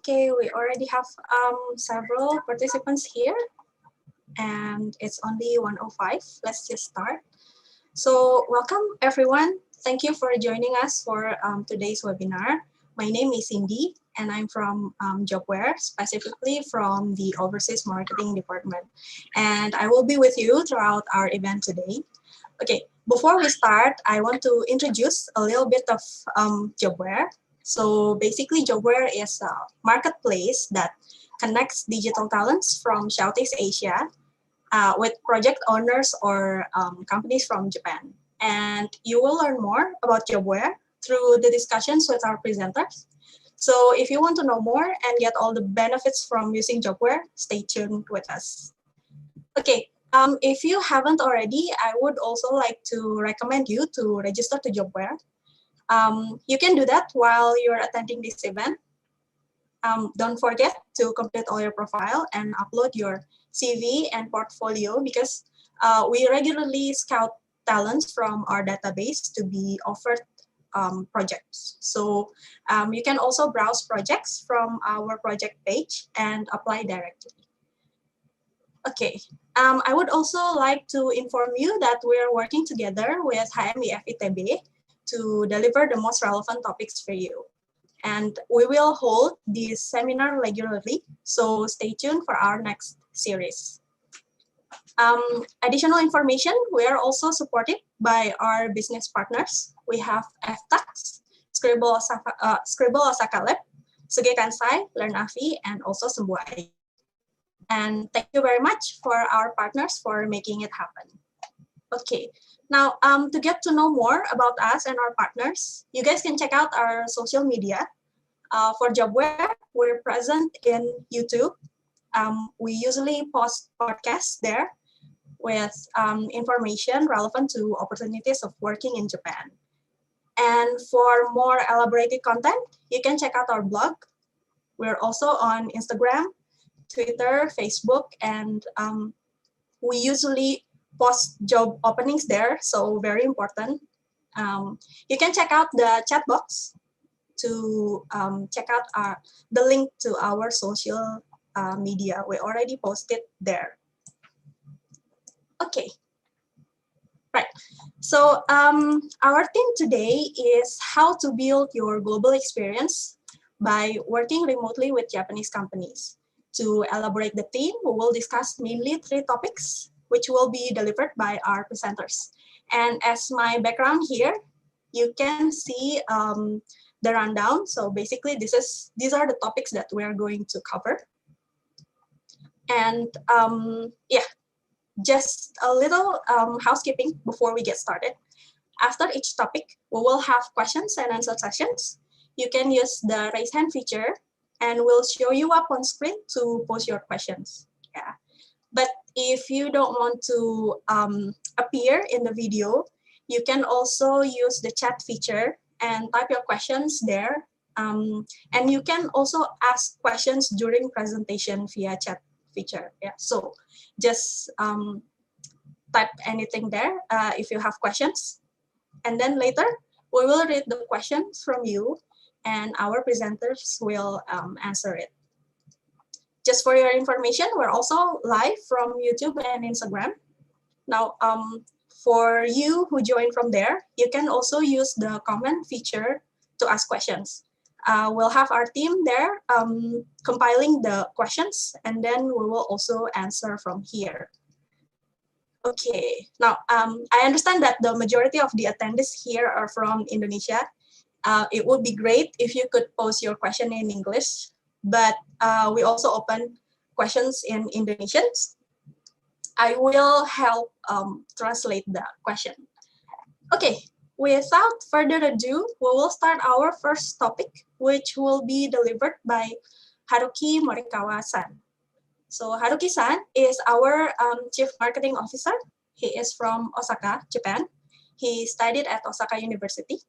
Okay, we already have several participants here, and it's only 1:05. Let's just start. So welcome everyone. Thank you for joining us for today's webinar. My name is Cindy, and I'm from Jobware, specifically from the Overseas Marketing Department. And I will be with you throughout our event today. Okay, before we start, I want to introduce a little bit of Jobware. So basically, Jobware is a marketplace that connects digital talents from Southeast Asia with project owners or companies from Japan. And you will learn more about Jobware through the discussions with our presenters. So if you want to know more and get all the benefits from using Jobware, stay tuned with us. Okay, if you haven't already, I would also like to recommend you to register to Jobware. You can do that while you're attending this event. Don't forget to complete all your profile and upload your CV and portfolio because we regularly scout talents from our database to be offered projects. So you can also browse projects from our project page and apply directly. Okay, I would also like to inform you that we are working together with HMIF ITB to deliver the most relevant topics for you. And we will hold this seminar regularly, so stay tuned for our next series. Additional information, we are also supported by our business partners. We have FTAX, Scribble Osaka Lab, Suge Kansai, LearnAvi, and also Sembuai. And thank you very much for our partners for making it happen. Okay, now to get to know more about us and our partners, you guys can check out our social media. For Jobware, we're present in YouTube. We usually post podcasts there with information relevant to opportunities of working in Japan. And for more elaborated content, you can check out our blog. We're also on Instagram, Twitter, Facebook, and we usually post job openings there, so very important. You can check out the chat box to check out the link to our social media. We already posted there. Okay, right. So our theme today is how to build your global experience by working remotely with Japanese companies. To elaborate the theme, we will discuss mainly 3 topics, which will be delivered by our presenters. And as my background here, you can see the rundown. So basically, these are the topics that we are going to cover. And yeah, just a little housekeeping before we get started. After each topic, we will have questions and answer sessions. You can use the raise hand feature and we'll show you up on screen to post your questions. Yeah. But if you don't want to appear in the video, you can also use the chat feature and type your questions there. And you can also ask questions during presentation via chat feature. Yeah. So just type anything there if you have questions. And then later, we will read the questions from you and our presenters will answer it. Just for your information, we're also live from YouTube and Instagram. Now, for you who join from there, you can also use the comment feature to ask questions. We'll have our team there compiling the questions, and then we will also answer from here. Okay, now I understand that the majority of the attendees here are from Indonesia. It would be great if you could pose your question in English, but we also open questions in Indonesian. I will help translate the question. Okay, without further ado, we will start our first topic, which will be delivered by Haruki Morikawa-san. So Haruki-san is our Chief Marketing Officer. He is from Osaka, Japan. He studied at Osaka University.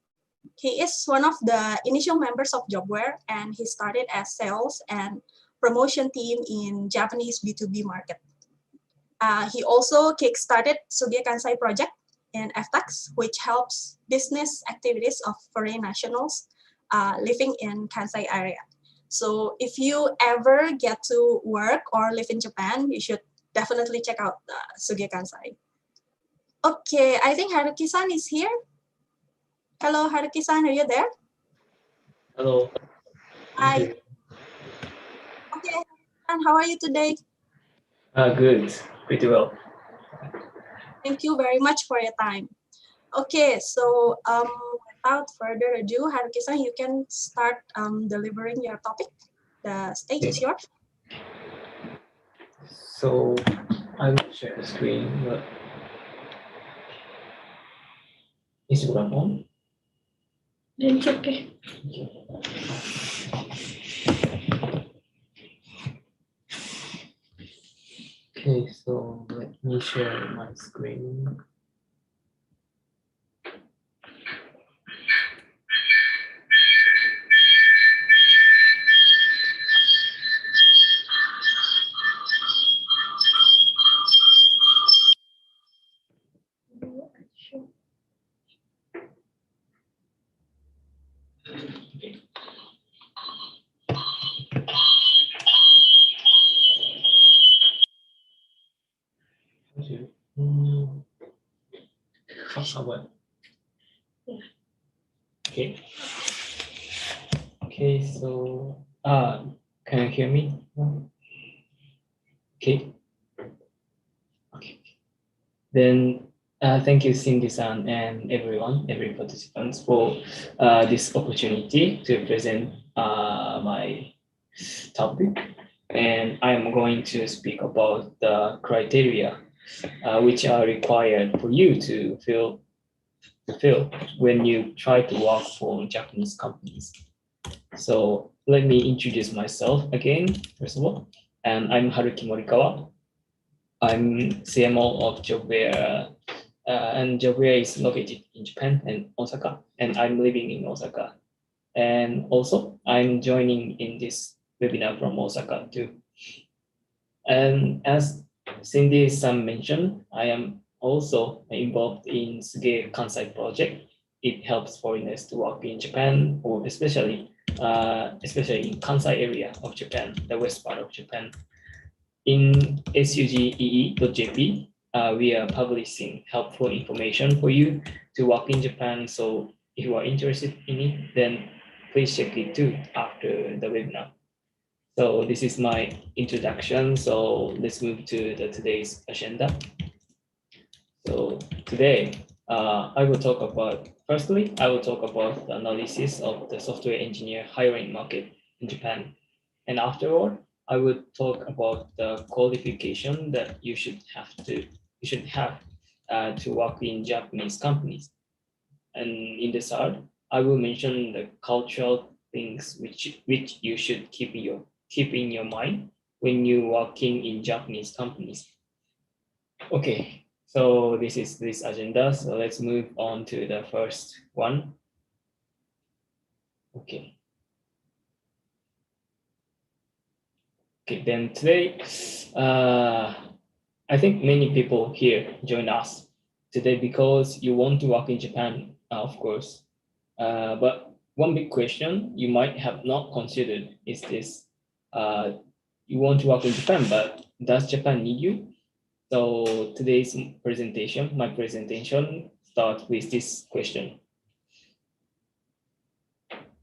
He is one of the initial members of Jobware, and he started as sales and promotion team in Japanese B2B market. He also kickstarted Suge Kansai project in FTAX, which helps business activities of foreign nationals living in Kansai area. So if you ever get to work or live in Japan, you should definitely check out Suge Kansai. Okay, I think Haruki-san is here. Hello, Haruki-san, are you there? Hello. Hi. Okay, and how are you today? Good. Pretty well. Thank you very much for your time. Okay, so without further ado, Haruki-san, you can start delivering your topic. The stage is yours. So I will share the screen. But is it on? It's okay. Okay, so let me share my screen. How about? Okay. Okay, so can you hear me? Okay. Okay. Then thank you, Cindy-san, and every participant for this opportunity to present my topic. And I'm going to speak about the criteria which are required for you to fulfill when you try to work for Japanese companies. So let me introduce myself again, first of all. And I'm Haruki Morikawa. I'm CMO of Jobware, and Jobware is located in Japan and Osaka, and I'm living in Osaka. And also, I'm joining in this webinar from Osaka too. And as Cindy-san mentioned, I am also involved in Suge Kansai project. It helps foreigners to work in Japan, or especially in Kansai area of Japan, the west part of Japan. In sugee.jp, we are publishing helpful information for you to work in Japan. So if you are interested in it, then please check it too after the webinar. So this is my introduction. So let's move to today's agenda. So today, I will talk about, firstly, I will talk about the analysis of the software engineer hiring market in Japan. And afterward, I will talk about the qualification that you should have to work in Japanese companies. And in the third, I will mention the cultural things which you should keep in your mind when you working in Japanese companies. Okay, so this is this agenda. So let's move on to the first one. Okay. Okay, then today, I think many people here join us today because you want to work in Japan, of course. But one big question you might have not considered is this: you want to work in Japan, but does Japan need you? So today's presentation, my presentation, starts with this question.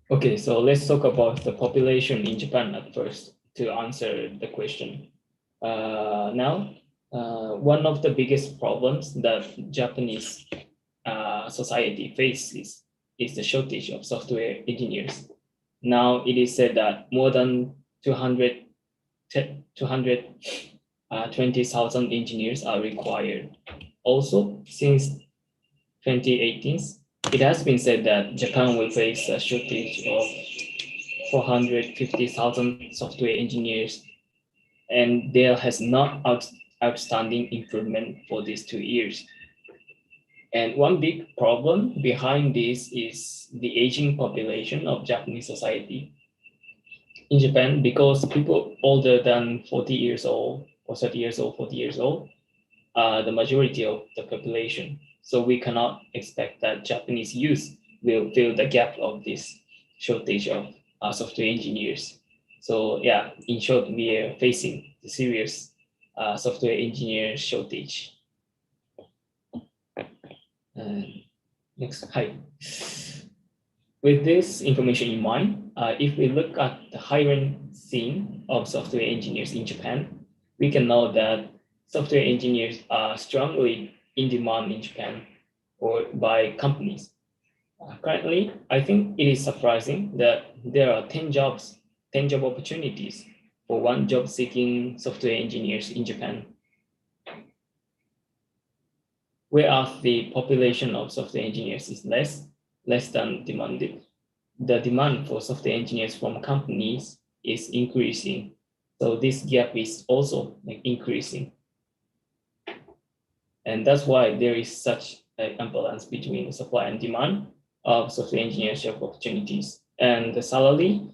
Okay, so let's talk about the population in Japan at first to answer the question. Now, one of the biggest problems that Japanese society faces is the shortage of software engineers. Now, it is said that more than 220,000 engineers are required. Also, since 2018, it has been said that Japan will face a shortage of 450,000 software engineers, and there has not outstanding improvement for these 2 years. And one big problem behind this is the aging population of Japanese society. In Japan, because people older than 40 years old or 30 years old, 40 years old, are the majority of the population. So we cannot expect that Japanese youth will fill the gap of this shortage of software engineers. So yeah, in short, we are facing the serious software engineer shortage. Next, hi. With this information in mind, if we look at the hiring scene of software engineers in Japan, we can know that software engineers are strongly in demand in Japan or by companies. Currently, I think it is surprising that there are 10 job opportunities for one job seeking software engineers in Japan. Whereas the population of software engineers is less than demanded. The demand for software engineers from companies is increasing. So this gap is also increasing. And that's why there is such an imbalance between supply and demand of software engineering job opportunities. And the salary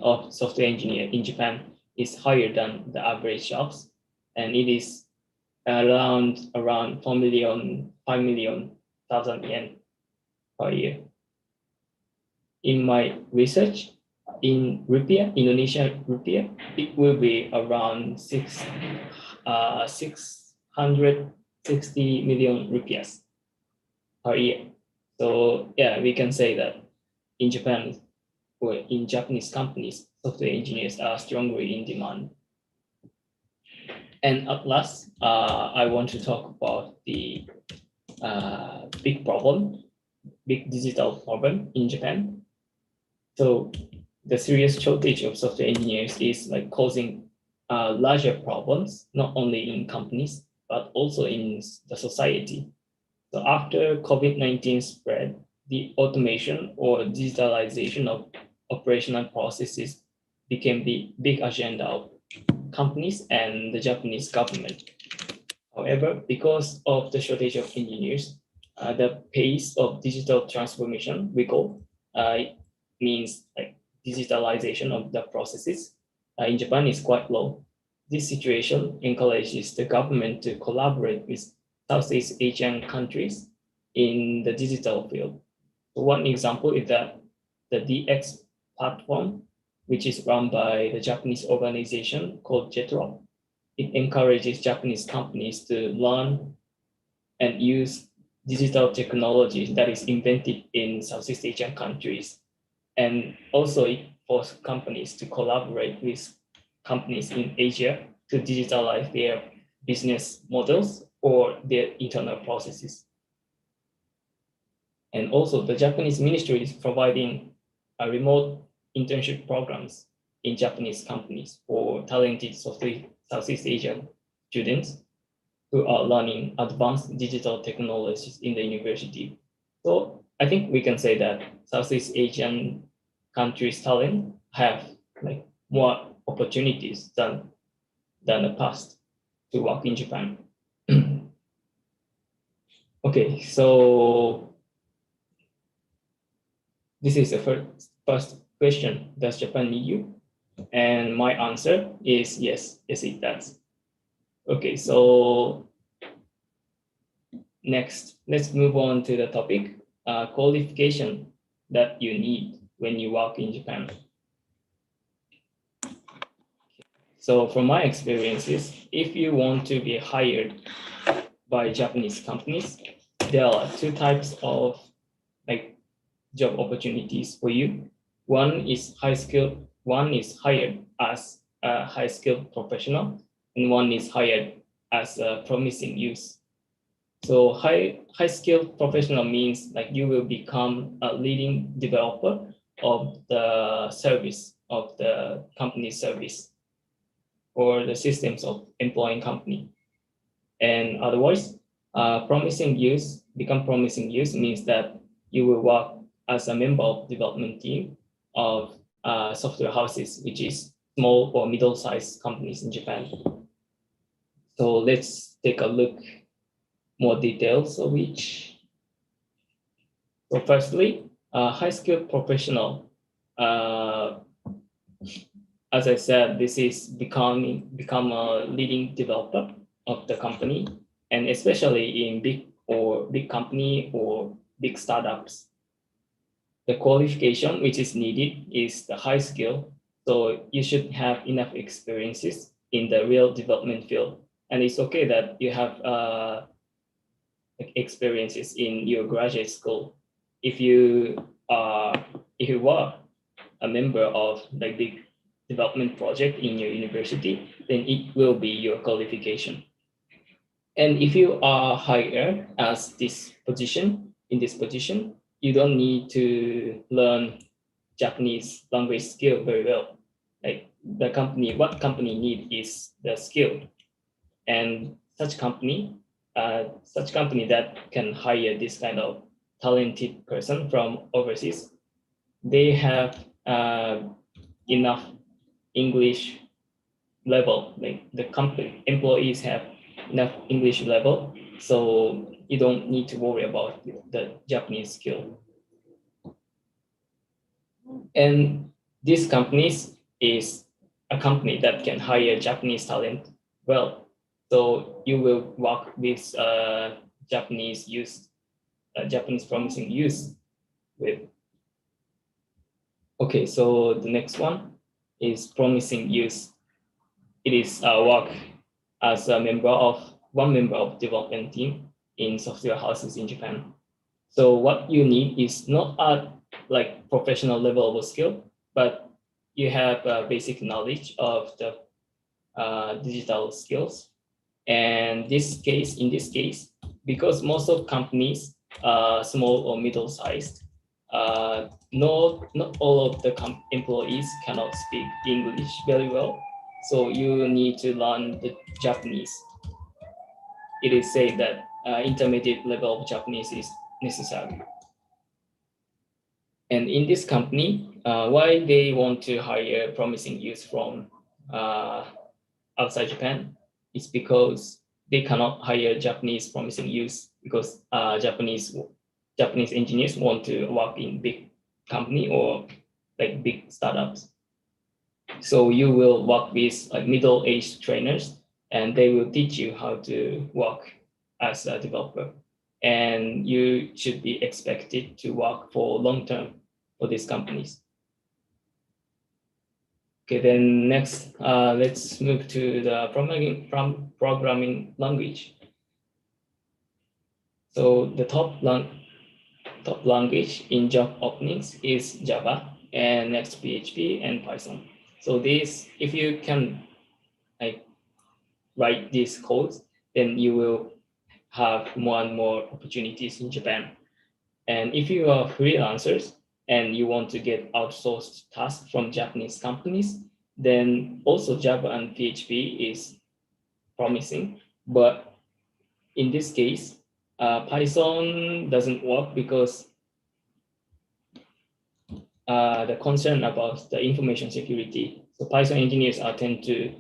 of software engineer in Japan is higher than the average jobs. And it is around 5 million thousand yen per year. In my research, in rupiah, Indonesian rupiah, it will be around 660 million rupiahs per year. So yeah, we can say that in Japan or in Japanese companies, software engineers are strongly in demand. And at last, I want to talk about the big digital problem in Japan. So the serious shortage of software engineers is causing larger problems, not only in companies, but also in the society. So after COVID-19 spread, the automation or digitalization of operational processes became the big agenda of companies and the Japanese government. However, because of the shortage of engineers, the pace of digital transformation, we call, means digitalization of the processes in Japan is quite low. This situation encourages the government to collaborate with Southeast Asian countries in the digital field. So one example is that the DX platform, which is run by the Japanese organization called JETRO, it encourages Japanese companies to learn and use digital technology that is invented in Southeast Asian countries. And also it forces companies to collaborate with companies in Asia to digitalize their business models or their internal processes. And also the Japanese ministry is providing remote internship programs in Japanese companies for talented Southeast Asian students who are learning advanced digital technologies in the university. So I think we can say that Southeast Asian countries' talent have more opportunities than the past to work in Japan. Okay, so this is the first question. Does Japan need you? And my answer is yes, it does. Okay, so next, let's move on to the topic, qualification that you need when you work in Japan. So from my experiences, if you want to be hired by Japanese companies, there are two types of job opportunities for you. One is hired as a high-skilled professional, and one is hired as a promising youth. So high-skilled professional means you will become a leading developer of the service of the company's service or the systems of employing company. And otherwise, promising youth means that you will work as a member of development team of software houses, which is small or middle-sized companies in Japan. So let's take a look more details of each. So firstly, high-skilled professional. As I said, this is become a leading developer of the company, and especially in big company or big startups. the qualification which is needed is the high skill. So you should have enough experiences in the real development field. And it's okay that you have experiences in your graduate school. If you were a member of the big development project in your university, then it will be your qualification. And if you are hired as this position, in this position, you don't need to learn Japanese language skill very well. Like what company need is the skill, and such company that can hire this kind of talented person from overseas, they have enough English level. Like the company employees have enough English level, so you don't need to worry about the Japanese skill. And these companies is a company that can hire Japanese talent well. So you will work with Japanese promising youth with. Okay, so the next one is promising youth. It is work as one member of development team in software houses in Japan. So what you need is not a like professional level of skill, but you have a basic knowledge of the digital skills. And in this case, because most of companies are small or middle-sized, not all of the employees cannot speak English very well. So you need to learn the Japanese. It is said that intermediate level of Japanese is necessary. And in this company, why they want to hire promising youth from outside Japan is because they cannot hire Japanese promising youth because Japanese engineers want to work in big company or like big startups. So you will work with like middle-aged trainers, and they will teach you how to work as a developer. And you should be expected to work for long term for these companies. Okay, then next, let's move to the programming language. So the top language in job openings is Java, and next PHP and Python. So this, if you can like write these codes, then you will have more and more opportunities in Japan. And if you are freelancers and you want to get outsourced tasks from Japanese companies, then also Java and PHP is promising. But in this case, Python doesn't work because the concern about the information security. So Python engineers tend to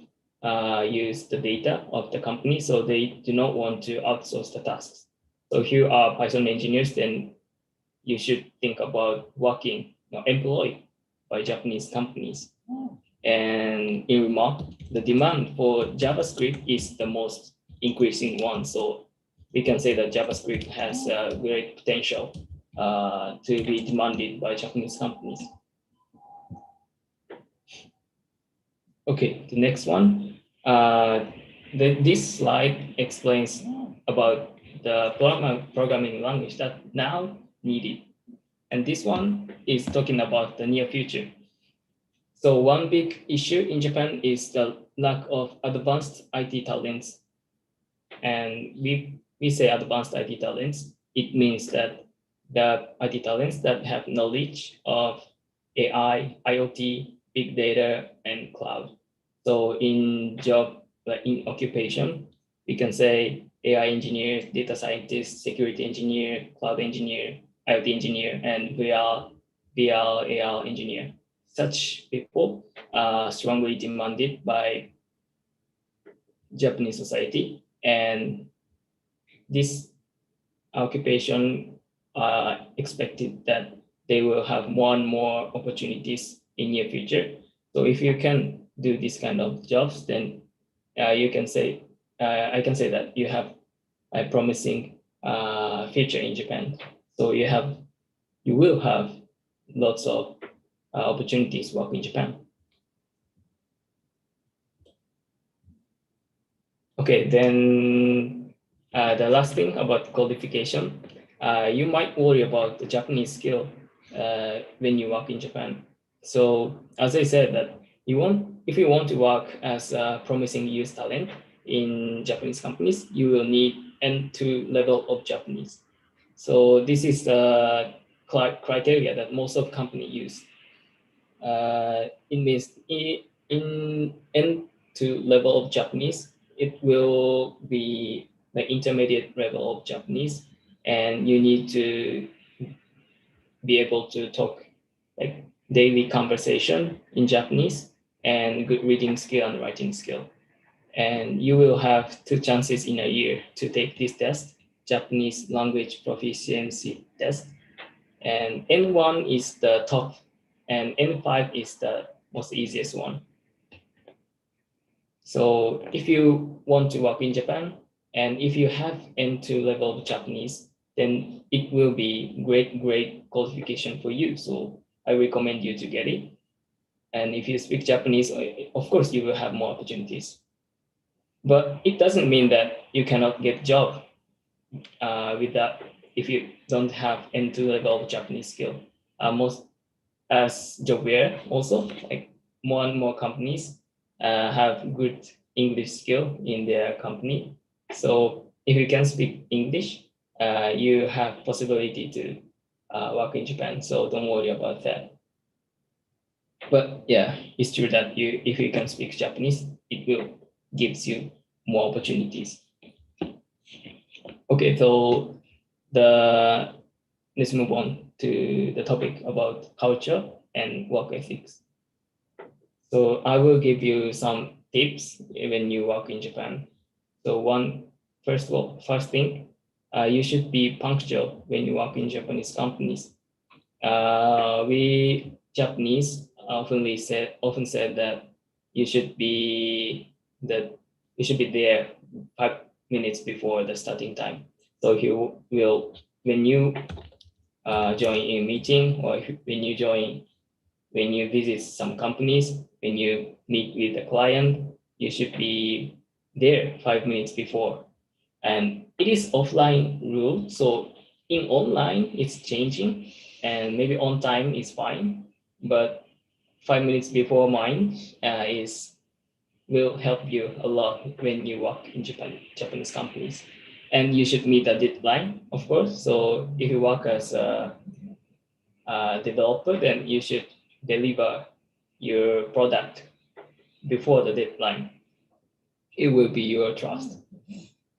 use the data of the company, so they do not want to outsource the tasks. So if you are Python engineers, then you should think about working employed by Japanese companies. And in remark, the demand for JavaScript is the most increasing one. So we can say that JavaScript has a great potential to be demanded by Japanese companies. Okay, the next one. This slide explains about the programming language that now needed. And this one is talking about the near future. So one big issue in Japan is the lack of advanced IT talents. And we say advanced IT talents, it means that the IT talents that have knowledge of AI, IoT, big data, and cloud. So in job, like in occupation, we can say AI engineer, data scientist, security engineer, cloud engineer, IoT engineer, and VR, AR engineer. Such people are strongly demanded by Japanese society, and this occupation expected that they will have more and more opportunities in near future. So if you can do this kind of jobs, then you can say, I can say that you have a promising future in Japan. So you will have lots of opportunities work in Japan. Okay, then the last thing about qualification, you might worry about the Japanese skill when you work in Japan. So as I said, that if you want to work as a promising youth talent in Japanese companies, you will need N2 level of Japanese. So this is the criteria that most of companies use. It means in N2 level of Japanese, it will be the intermediate level of Japanese, and you need to be able to talk like daily conversation in Japanese and good reading skill and writing skill. And you will have 2 chances in a year to take this test, Japanese language proficiency test. And N1 is the top, and N5 is the most easiest one. So if you want to work in Japan, and if you have N2 level of Japanese, then it will be great qualification for you. So I recommend you to get it. And if you speak Japanese, of course, you will have more opportunities. But it doesn't mean that you cannot get job with that if you don't have N2 level of Japanese skill. Most as Jobware also, like more and more companies have good English skill in their company. So if you can speak English, you have possibility to work in Japan. So don't worry about that. But yeah, it's true that if you can speak Japanese, it will gives you more opportunities. Okay, so let's move on to the topic about culture and work ethics. So I will give you some tips when you work in Japan. So first thing, you should be punctual when you work in Japanese companies. We Japanese often said that you should be there 5 minutes before the starting time. So when you join a meeting, or when you visit some companies, when you meet with a client, you should be there 5 minutes before. And it is offline rule. So in online, it's changing, and maybe on time is fine, but 5 minutes before mine will help you a lot when you work in Japanese companies. And you should meet the deadline, of course. So if you work as a developer, then you should deliver your product before the deadline. It will be your trust.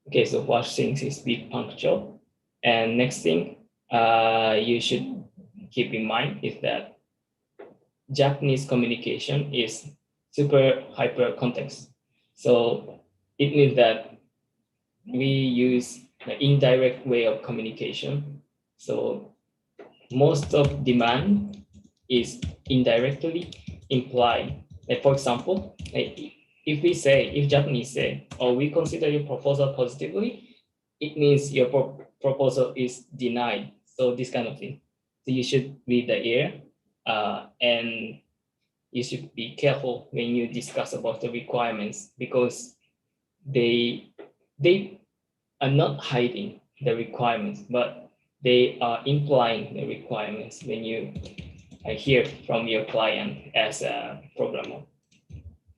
Okay, so first thing is be punctual. And next thing you should keep in mind is that Japanese communication is super hyper context. So it means that we use the indirect way of communication. So most of demand is indirectly implied. Like for example, if Japanese say, "Oh, we consider your proposal positively," it means your proposal is denied. So this kind of thing. So you should read the air, and you should be careful when you discuss about the requirements, because they are not hiding the requirements, but they are implying the requirements when you hear from your client as a programmer.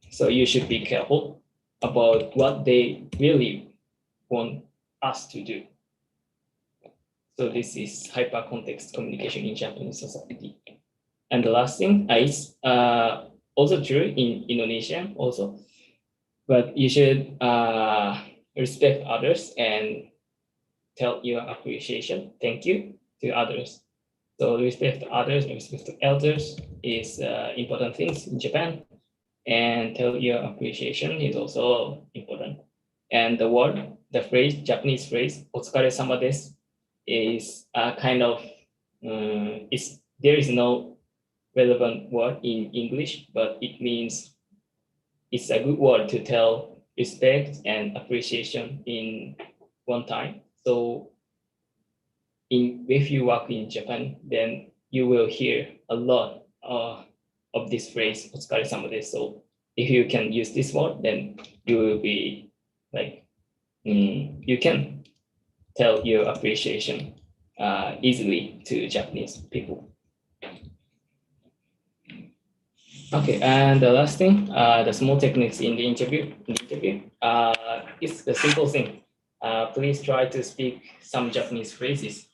So you should be careful about what they really want us to do. So this is hyper-context communication in Japanese society. And the last thing is also true in Indonesian also, but you should respect others and tell your appreciation, thank you to others. So respect others, respect to elders is important things in Japan, and tell your appreciation is also important. And the Japanese phrase, "Otsukare-sama desu," is a kind of there is no relevant word in English, but it means it's a good word to tell respect and appreciation in one time. So if you work in Japan, then you will hear a lot of this phrase, "Otsukare-sama desu." So if you can use this word, then you will be like, you can tell your appreciation easily to Japanese people. Okay, and the last thing, the small techniques in the interview. It's the simple thing. Please try to speak some Japanese phrases.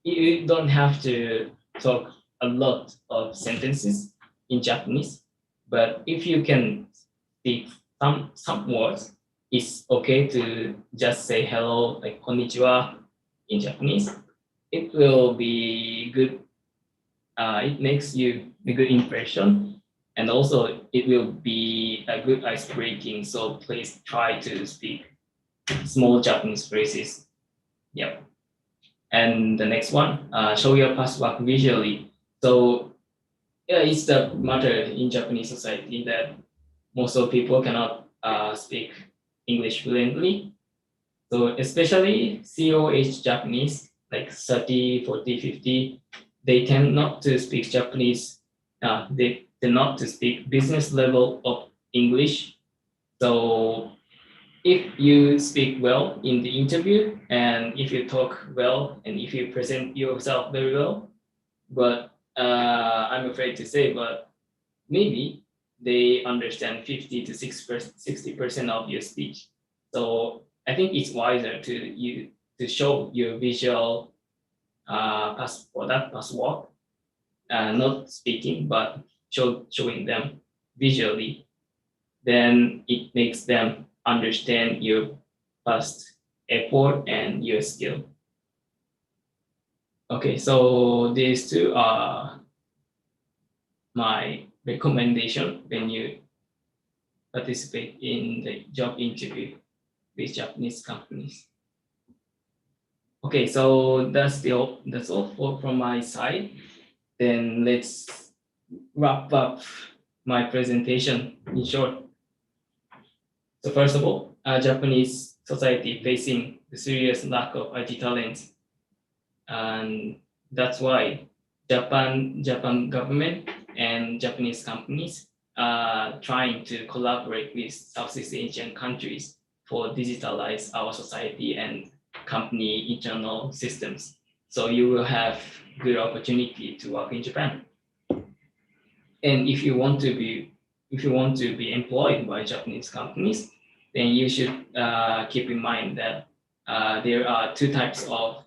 You don't have to talk a lot of sentences in Japanese, but if you can speak some words, it's okay to just say hello, like konnichiwa in Japanese. It will be good. It makes you a good impression, and also it will be a good ice breaking. So please try to speak small Japanese phrases. Yep. And the next one, show your past work visually. So yeah, it's the matter in Japanese society that most of people cannot speak English fluently. So especially COH Japanese, like 30, 40, 50, they tend not to speak Japanese. They tend not to speak business level of English. So if you speak well in the interview, and if you talk well, and if you present yourself very well, but I'm afraid to say, but maybe they understand 50 to 60% of your speech. So I think it's wiser to show your visual past product, past work, not speaking, but showing them visually. Then it makes them understand your past effort and your skill. Okay, so these two are my recommendation when you participate in the job interview with Japanese companies. Okay, so that's all from my side. Then let's wrap up my presentation in short. So first of all, Japanese society facing the serious lack of IT talent, and that's why Japan government and Japanese companies are trying to collaborate with Southeast Asian countries for digitalize our society and company internal systems. So you will have good opportunity to work in Japan. And if you want to be employed by Japanese companies, then you should keep in mind that there are two types of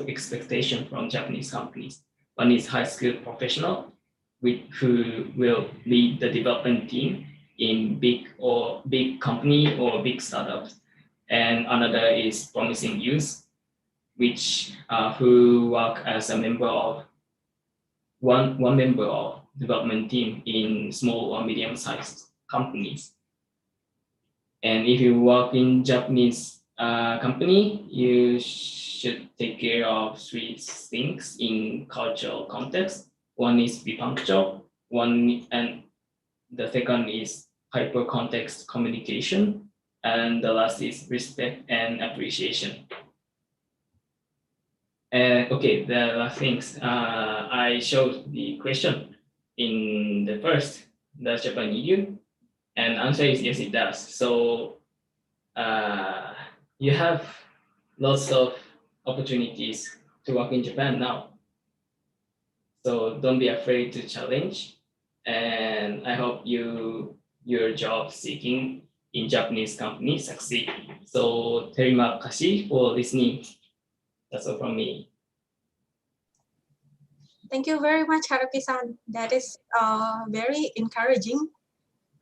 expectation from Japanese companies. One is high skilled professional, who will lead the development team in big company or big startups, and another is promising youth, who work as a member of one member of development team in small or medium-sized companies. And if you work in Japanese company, you should take care of three things in cultural context. One is be punctual, and the second is hyper context communication, and the last is respect and appreciation. Okay, the last things, I showed the question in the first, does Japan need you? And answer is yes, it does. So you have lots of opportunities to work in Japan now. So don't be afraid to challenge. And I hope your job seeking in Japanese company succeed. So terima kasih for listening. That's all from me. Thank you very much, Haruki-san. That is very encouraging,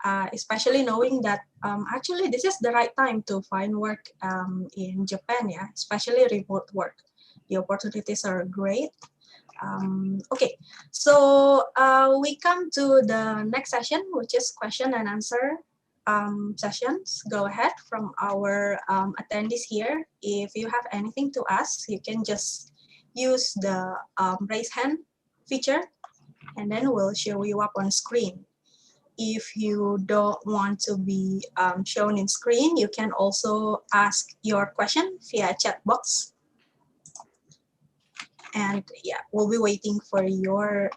especially knowing that actually this is the right time to find work in Japan, yeah, especially remote work. The opportunities are great. Okay, so we come to the next session, which is question and answer sessions. Go ahead from our attendees here. If you have anything to ask, you can just use the raise hand feature, and then we'll show you up on screen. If you don't want to be shown in screen, you can also ask your question via chat box. And yeah, we'll be waiting for your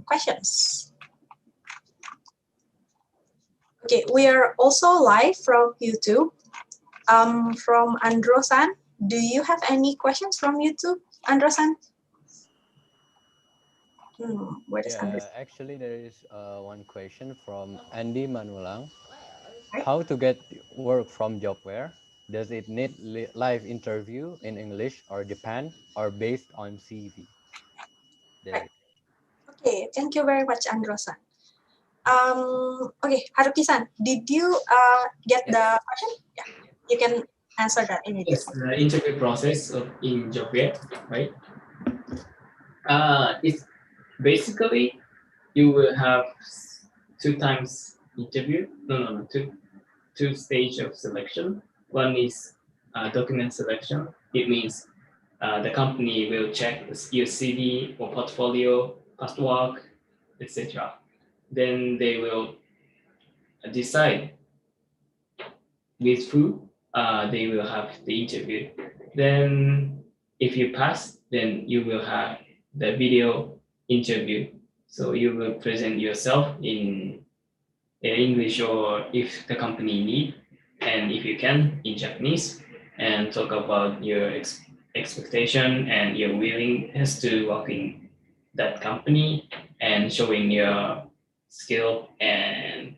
questions. Okay, we are also live from YouTube. From Andro-san, do you have any questions from YouTube, Andro-san? Where is Andro? Actually, there is one question from Andy Manulang. Right. How to get work from Jobware? Does it need live interview in English or Japan or based on CV? There. Right. Okay, thank you very much, Andro-san. Okay, Haruki-san, did you get the question? Yeah, you can answer that immediately. Yes, the interview process in Jobware, right? It's basically you will have two times interview. No, two stage of selection. One is document selection. It means the company will check your CV or portfolio, past work, etc. Then they will decide with who they will have the interview. Then if you pass, then you will have the video interview. So you will present yourself in English or if the company need, and if you can, in Japanese, and talk about your expectation and your willingness to work in that company and showing your skill and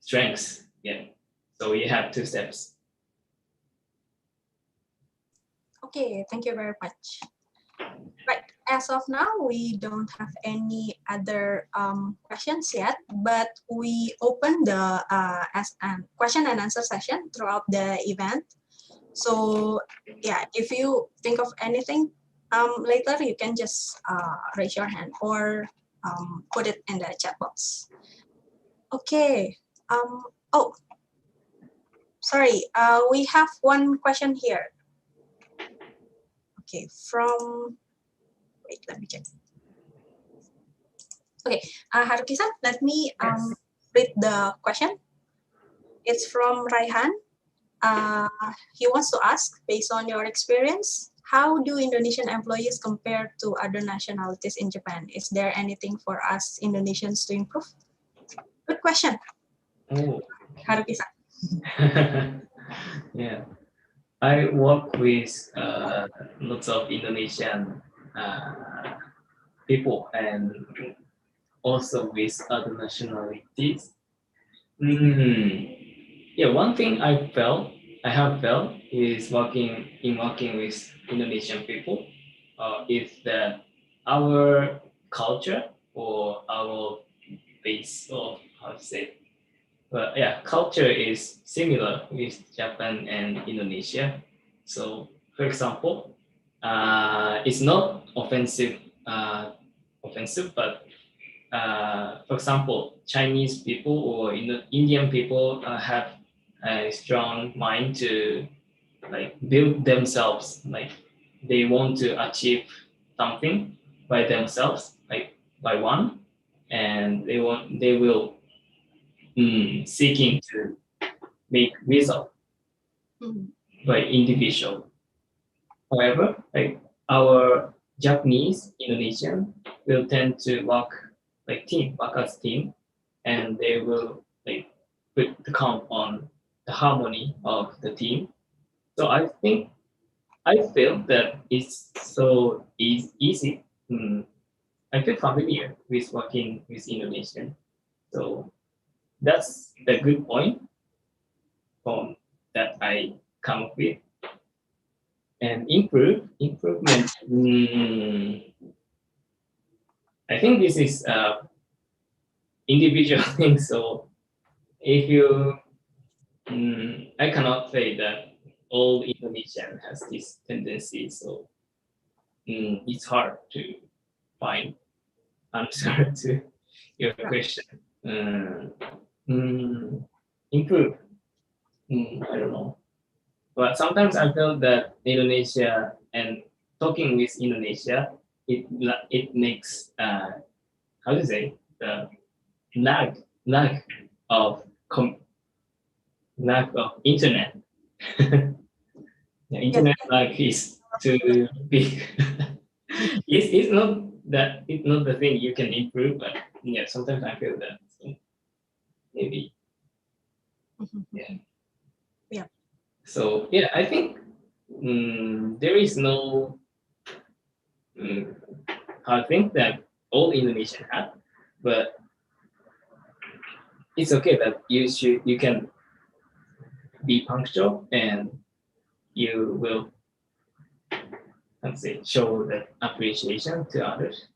strengths. Yeah. So you have two steps. Okay, thank you very much. Right, as of now, we don't have any other questions yet, but we open the question and answer session throughout the event. So yeah, if you think of anything later, you can just raise your hand or put it in the chat box. Okay. Oh, sorry. We have one question here. Okay, from. Wait, let me check. Okay, Haruki-san, let me read the question. It's from Raihan. He wants to ask, based on your experience, how do Indonesian employees compare to other nationalities in Japan? Is there anything for us Indonesians to improve? Good question. Oh. Haruki-san. Yeah. I work with lots of Indonesian people and also with other nationalities. Yeah, one thing I have felt is working with Indonesian people is that our culture or our base of how to say, but yeah, culture is similar with Japan and Indonesia. So, for example, it's not offensive, but for example, Chinese people or Indian people have a strong mind to like build themselves. Like they want to achieve something by themselves, like by one, and they will seeking to make result by individual. However, like our Japanese, Indonesian will tend to work as team, and they will like put the count on the harmony of the team. So I feel that it's so easy. I feel familiar with working with Indonesian. So that's the good point from that I come up with. And improvement. I think this is individual thing. So if you, I cannot say that all Indonesian has this tendency. So it's hard to find answer to your question. Improve. I don't know. But sometimes I feel that Indonesia and talking with Indonesia, it makes how to say the lag of lag of internet. The internet lag is too big. it's not the thing you can improve, but yeah, sometimes I feel that maybe yeah. Yeah. So yeah, I think there is no hard thing that all Indonesians have, but it's okay that you can be punctual and you will, let's say, show that appreciation to others,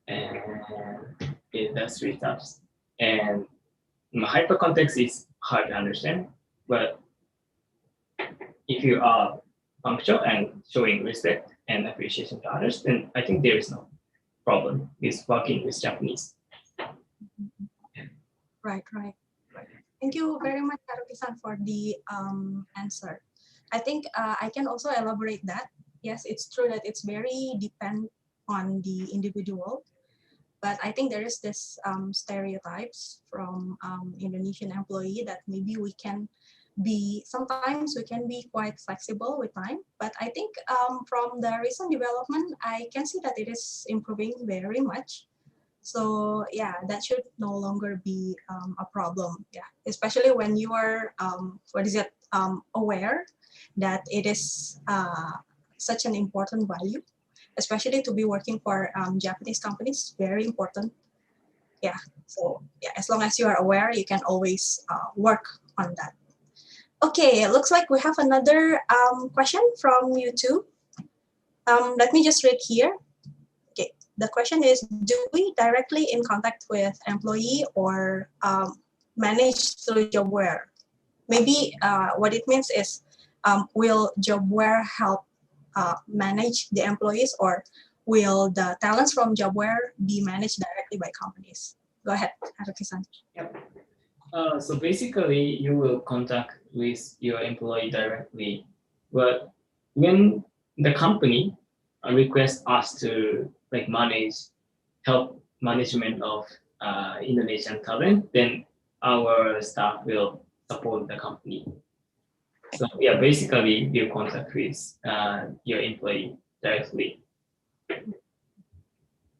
and that's really tough. And hyper context is hard to understand, but if you are punctual and showing respect and appreciation to others, then I think there is no problem with working with Japanese. Right. Thank you very much, Haruki-san, for the answer. I think I can also elaborate that. Yes, it's true that it's very depend on the individual, but I think there is this stereotypes from Indonesian employee that maybe sometimes we can be quite flexible with time, but I think from the recent development, I can see that it is improving very much. So yeah, that should no longer be a problem. Yeah, especially when you are aware that it is such an important value, especially to be working for Japanese companies. Very important. Yeah. So yeah, as long as you are aware, you can always work on that. Okay, it looks like we have another question from YouTube. Let me just read here. Okay, the question is, do we directly in contact with employee or manage through Jobware? Maybe what it means is, will Jobware help manage the employees, or will the talents from Jobware be managed directly by companies? Go ahead, Haruki-san. Yep. So basically, you will contact with your employee directly, but when the company requests us to help management of Indonesian talent, then our staff will support the company. So yeah, basically you contact with your employee directly.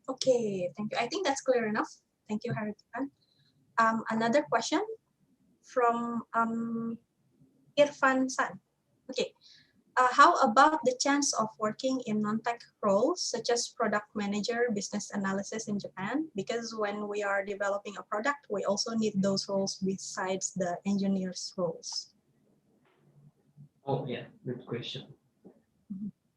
Okay, thank you. I think that's clear enough. Thank you, Haruki-san. Another question from Irfan-san. Okay, how about the chance of working in non-tech roles such as product manager, business analysis in Japan? Because when we are developing a product, we also need those roles besides the engineers roles. Oh yeah, good question.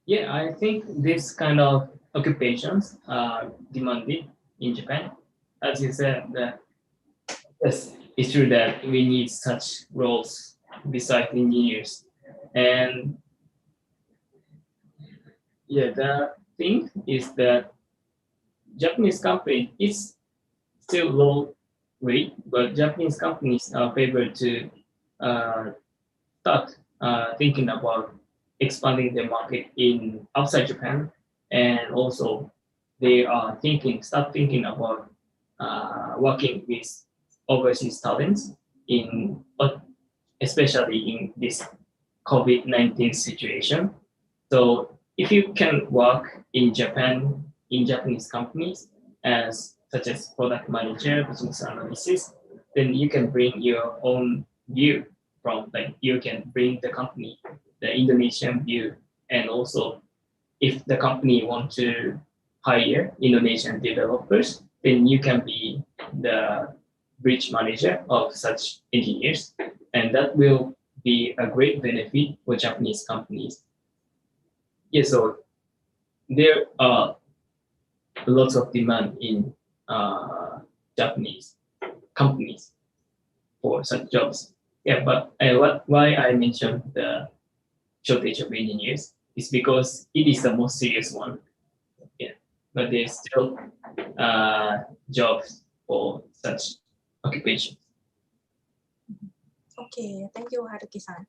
Yeah, I think this kind of occupations are demanded in Japan. As you said, that yes, it's true that we need such roles besides engineers. And yeah, the thing is that Japanese company is still low rate, but Japanese companies are favored to uh, start thinking about expanding their market in outside Japan, and also they are start thinking about working with overseas talents especially in this COVID-19 situation. So if you can work in Japan in Japanese companies as such as product manager, business analysis, then you can bring your own view you can bring the company the Indonesian view, and also if the company want to hire Indonesian developers, then you can be the bridge manager of such engineers, and that will be a great benefit for Japanese companies. Yeah, so there are lots of demand in Japanese companies for such jobs. Yeah, but why I mentioned the shortage of engineers is because it is the most serious one. Yeah, but there's still jobs for such occupations. Okay, thank you, Haruki-san.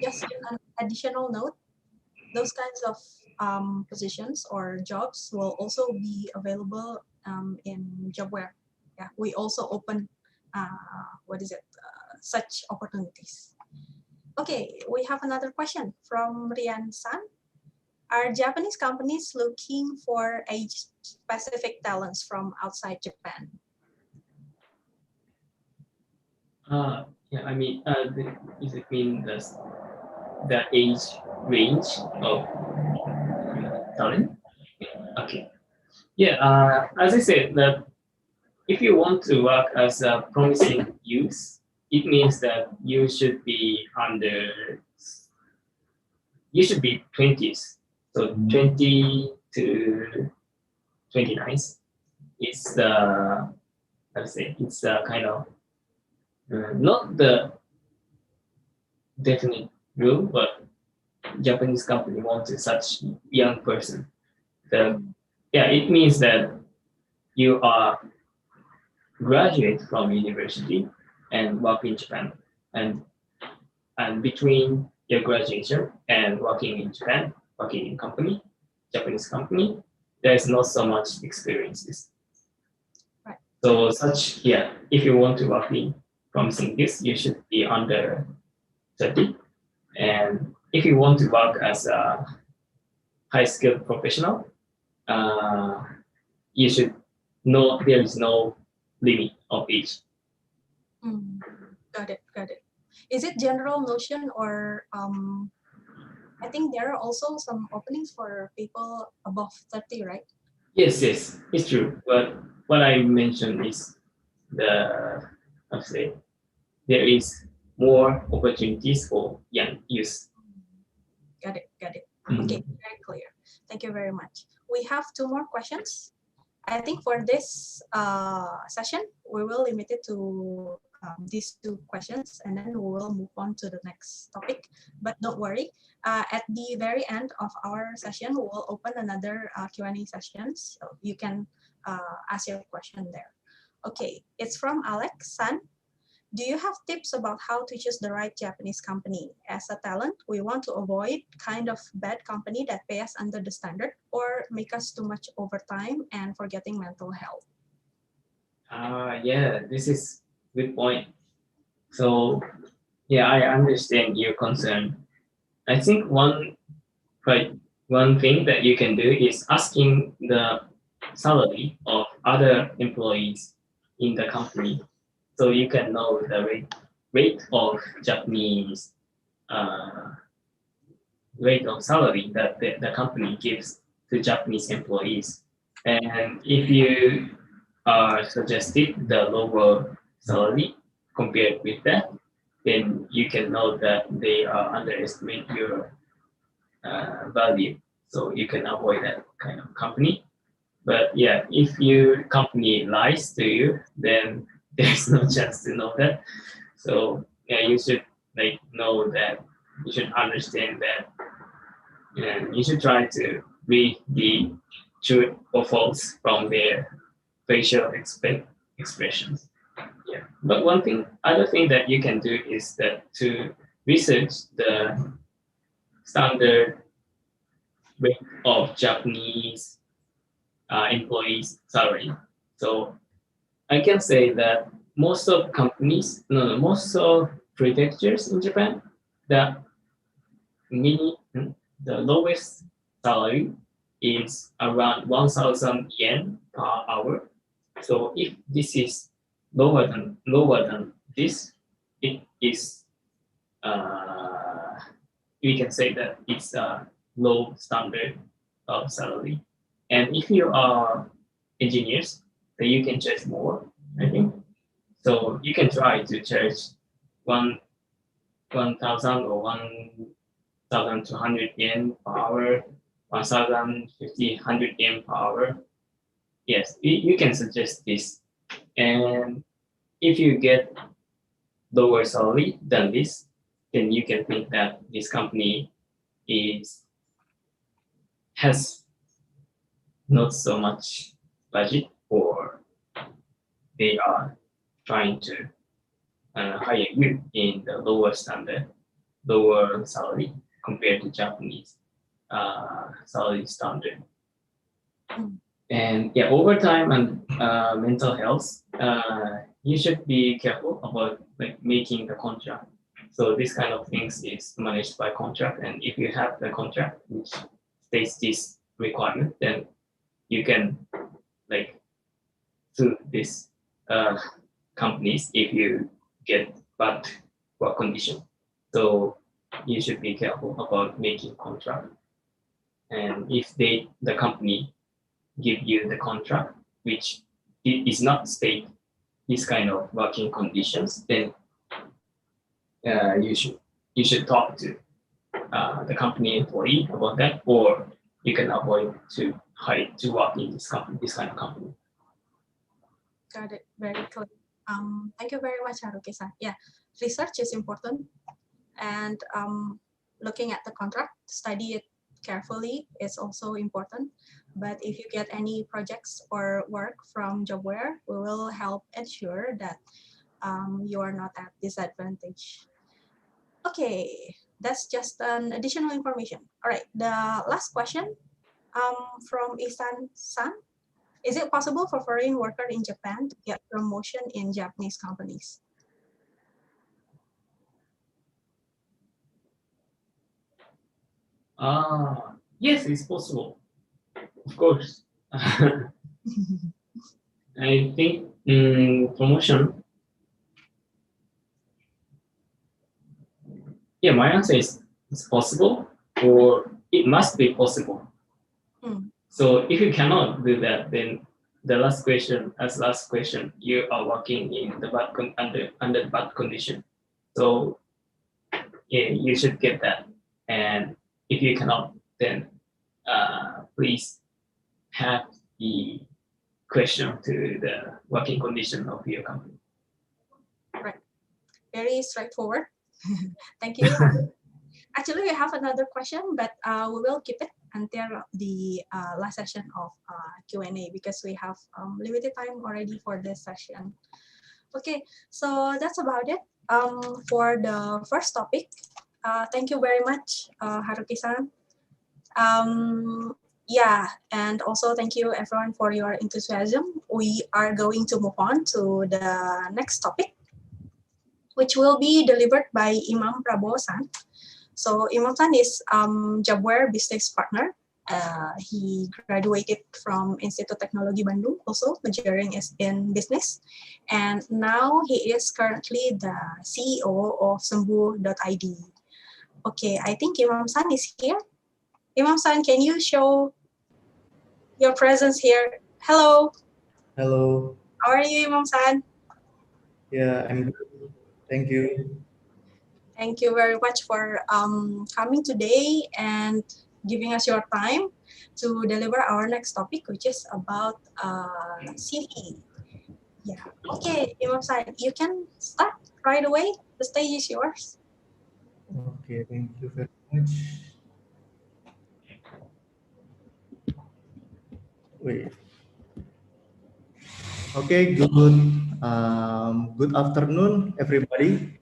Just an additional note, those kinds of positions or jobs will also be available in Jobware. Yeah, we also open such opportunities. Okay, we have another question from Rian San. Are Japanese companies looking for age-specific talents from outside Japan? Yeah, I mean, does it mean the age range of talent? Okay. Yeah, as I said, that if you want to work as a promising youth, it means that you should be 20s. So 20 to 29 is it's a kind of not the definite rule, but Japanese company wants such young person. Yeah, it means that you are graduate from university and work in Japan, and between your graduation and working in Japan, working in Japanese company, there's not so much experiences. Right. So if you want to work in promising this, you should be under 30. And if you want to work as a high skilled professional, you should know there is no limit of age. Got it. Is it general notion, or I think there are also some openings for people above 30, right? Yes, it's true. But what I mentioned is there is more opportunities for young youth. Got it. Okay, very clear. Thank you very much. We have 2 more questions. I think for this session, we will limit it to these 2 questions, and then we will move on to the next topic. But don't worry, at the very end of our session, we will open another Q&A session, so you can ask your question there. Okay, it's from Alex San. Do you have tips about how to choose the right Japanese company? As a talent, we want to avoid kind of bad company that pay us under the standard or make us too much overtime and forgetting mental health. Yeah, this is good point. So yeah, I understand your concern. I think one thing that you can do is asking the salary of other employees in the company, so you can know the rate of Japanese rate of salary that the company gives to Japanese employees. And if you are suggested the lower salary compared with that, then you can know that they are underestimate your value. So you can avoid that kind of company. But yeah, if your company lies to you, then there's no chance to know that. So yeah, you should know that. You should understand that, and you should try to read the true or false from their facial expressions. Yeah. But other thing that you can do is that to research the standard rate of Japanese employees' salary. So I can say that most of prefectures in Japan, the lowest salary is around 1,000 yen per hour. So if this is lower than this, it is we can say that it's a low standard of salary. And if you are engineers, then you can charge more, I think. So you can try to charge 1,000 or 1,200 yen per hour, 1,500 yen per hour. Yes, you can suggest this. And if you get lower salary than this, then you can think that this company has not so much budget, or they are trying to hire you in the lower salary compared to Japanese salary standard. And yeah, overtime and mental health, you should be careful about making the contract. So this kind of things is managed by contract, and if you have the contract which states this requirement, then you can like sue this companies if you get bad work condition. So you should be careful about making contract. And if the company give you the contract which is not state this kind of working conditions, then you should talk to the company employee about that, or you can avoid to work in this kind of company. Got it. Very clear. Thank you very much, Haruki-san. Yeah, research is important, and looking at the contract, study it carefully is also important. But if you get any projects or work from Jobware, we will help ensure that you are not at disadvantage. Okay, that's just an additional information. All right, the last question from Isan-san. Is it possible for foreign worker in Japan to get promotion in Japanese companies? Yes, it's possible. Of course. I think promotion. Yeah, my answer is it's possible, or it must be possible. So if you cannot do that, then the last question, you are working in the under bad condition. So yeah, you should get that. And if you cannot, then please have the question to the working condition of your company. Right. Very straightforward. Thank you. Actually, we have another question, but we will keep it until the last session of Q&A because we have limited time already for this session. Okay, so that's about it for the first topic. Thank you very much, Haruki-san. Yeah, and also thank you everyone for your enthusiasm. We are going to move on to the next topic, which will be delivered by Imam Prabowo-san. So Imam-san is Jobware business partner. He graduated from Institut Teknologi Bandung, also majoring in business. And now he is currently the CEO of Sembuh.id. Okay, I think Imam-san is here. Imam-san, can you show your presence here? Hello. Hello. How are you, Imam-san? Yeah, I'm good. Thank you. Thank you very much for coming today and giving us your time to deliver our next topic, which is about CV. Yeah. Okay, Imam-san, you can start right away. The stage is yours. Okay, thank you very much. Wait. Okay, good afternoon, everybody.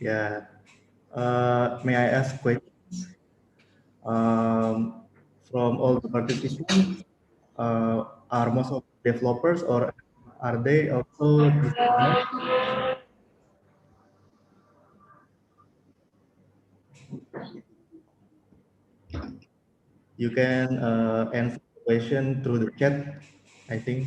Yeah. May I ask questions from all the participants? Are most of developers or are they also designers? You can answer the question through the chat, I think.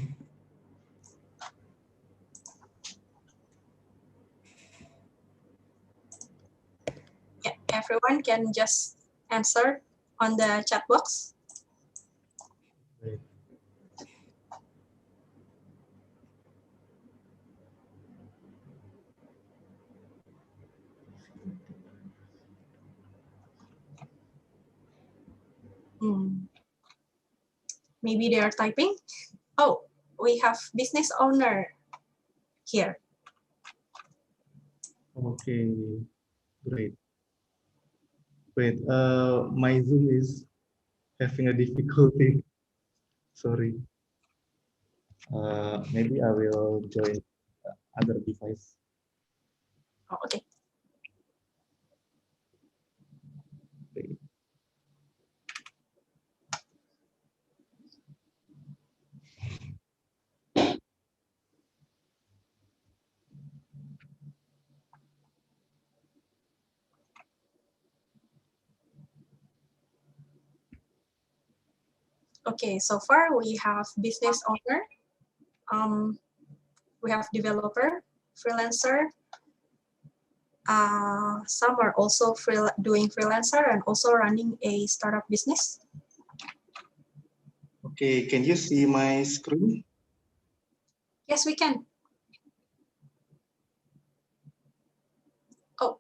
Yeah, everyone can just answer on the chat box. Wait. Maybe they are typing. Oh, we have business owner here. Okay, great. Wait, my Zoom is having a difficulty. Sorry. Maybe I will join other device. Oh, okay. Wait. Okay, so far we have business owner, we have developer, freelancer. Some are also doing freelancer and also running a startup business. Okay, can you see my screen? Yes, we can. Oh,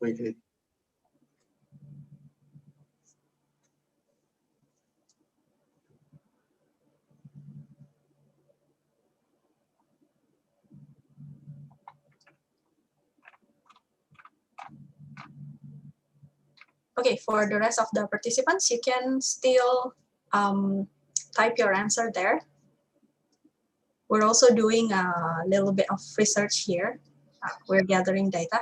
Wait. okay, for the rest of the participants, you can still type your answer there. We're also doing a little bit of research here. We're gathering data.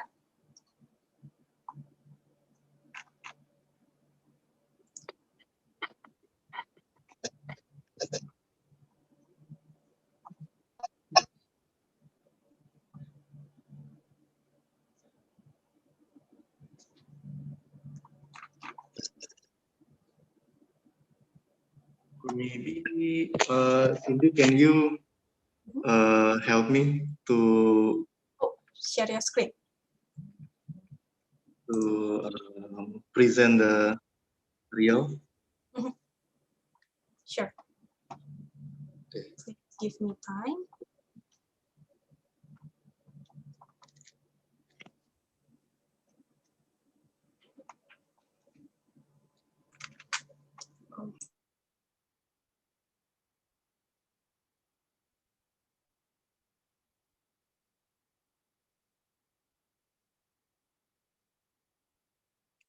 Maybe, Cindy, can you help me to Share your screen. present the real? Sure. Okay. Please give me time.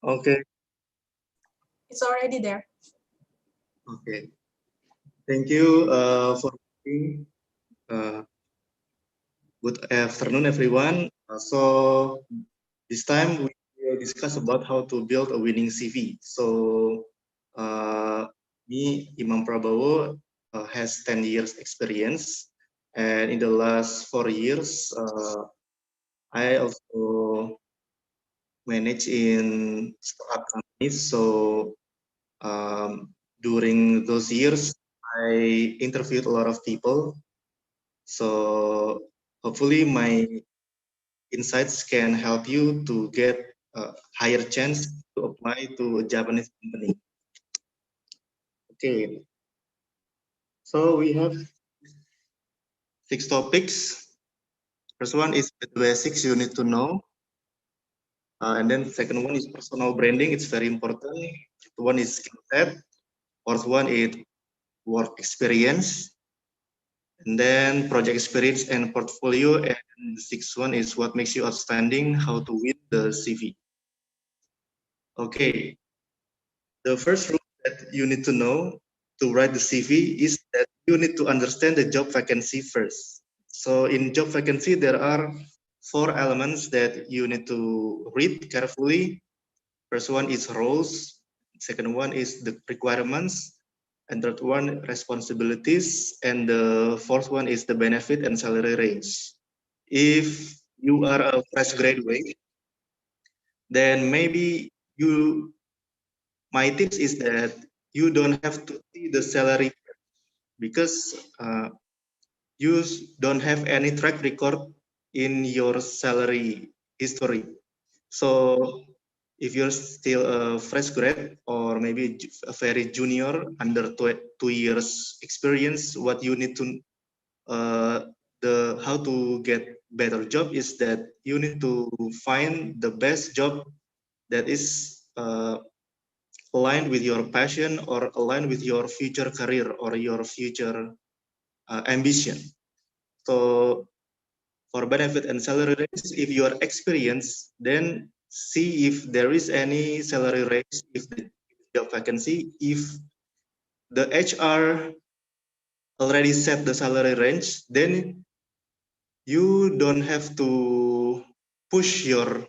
Okay. It's already there. Okay. Thank you for watching. Good afternoon, everyone. So this time we will discuss about how to build a winning CV. So me, Imam Prabowo, has 10 years experience. And in the last 4 years, I also manage in startup companies. So during those years, I interviewed a lot of people. So hopefully my insights can help you to get a higher chance to apply to a Japanese company. Okay. So we have 6 topics. First one is the basics you need to know. And then second one is personal branding. It's very important. Third one is skill set. Fourth one is work experience. And then project experience and portfolio. And the sixth one is what makes you outstanding, how to win the CV. Okay. The first rule that you need to know to write the CV is that you need to understand the job vacancy first. So in job vacancy, there are 4 elements that you need to read carefully. First one is roles. Second one is the requirements. And third one, responsibilities. And the fourth one is the benefit and salary range. If you are a fresh graduate, then maybe my tips is that you don't have to see the salary because you don't have any track record in your salary history. So if you're still a fresh grad or maybe a very junior under 2 years experience, what you need to how to get better job is that you need to find the best job that is aligned with your passion or aligned with your future career or your future ambition. So for benefit and salary range, if you are experienced, then see if there is any salary range, if the job vacancy, if the HR already set the salary range, then you don't have to push your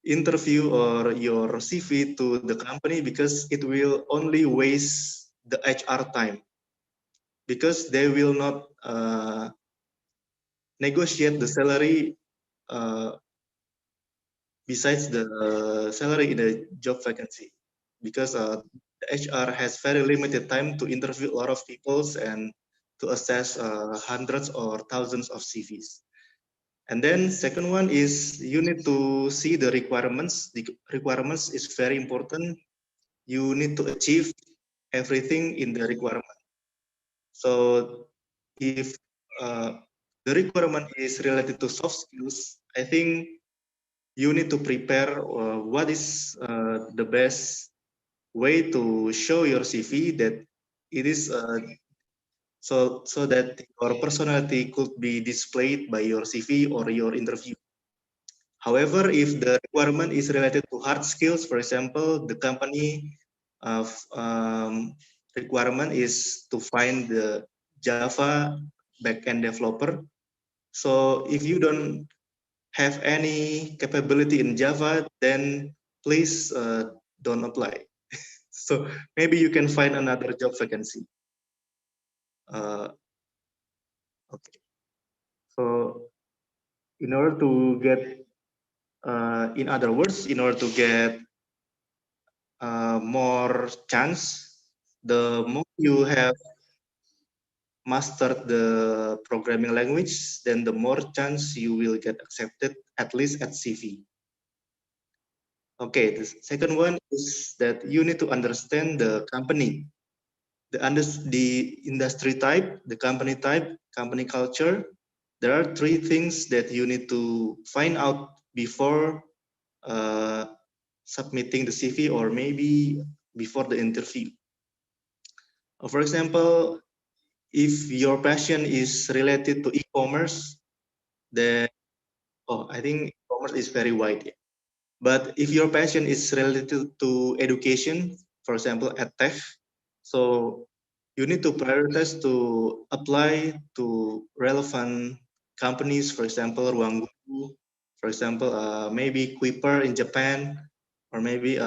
interview or your CV to the company because it will only waste the HR time because they will not negotiate the salary besides the salary in the job vacancy. because the HR has very limited time to interview a lot of people and to assess hundreds or thousands of CVs. And then second one is you need to see the requirements. The requirements is very important. You need to achieve everything in the requirement. So if the requirement is related to soft skills, I think you need to prepare what is the best way to show your CV that it is so that your personality could be displayed by your CV or your interview. However, if the requirement is related to hard skills, for example, the company requirement is to find the Java backend developer. So if you don't have any capability in Java, then please don't apply. So maybe you can find another job vacancy. Okay. So in order to get, in other words, in order to get more chance, the more you have mastered the programming language, then the more chance you will get accepted, at least at CV. Okay, the second one is that you need to understand the company, the industry type, the company type, company culture. There are three things that you need to find out before submitting the CV or maybe before the interview. For example, if your passion is related to e-commerce, then I think e-commerce is very wide. But if your passion is related to education, for example, edtech, so you need to prioritize to apply to relevant companies, for example, Ruang Guru, for example, maybe Kuiper in Japan, or maybe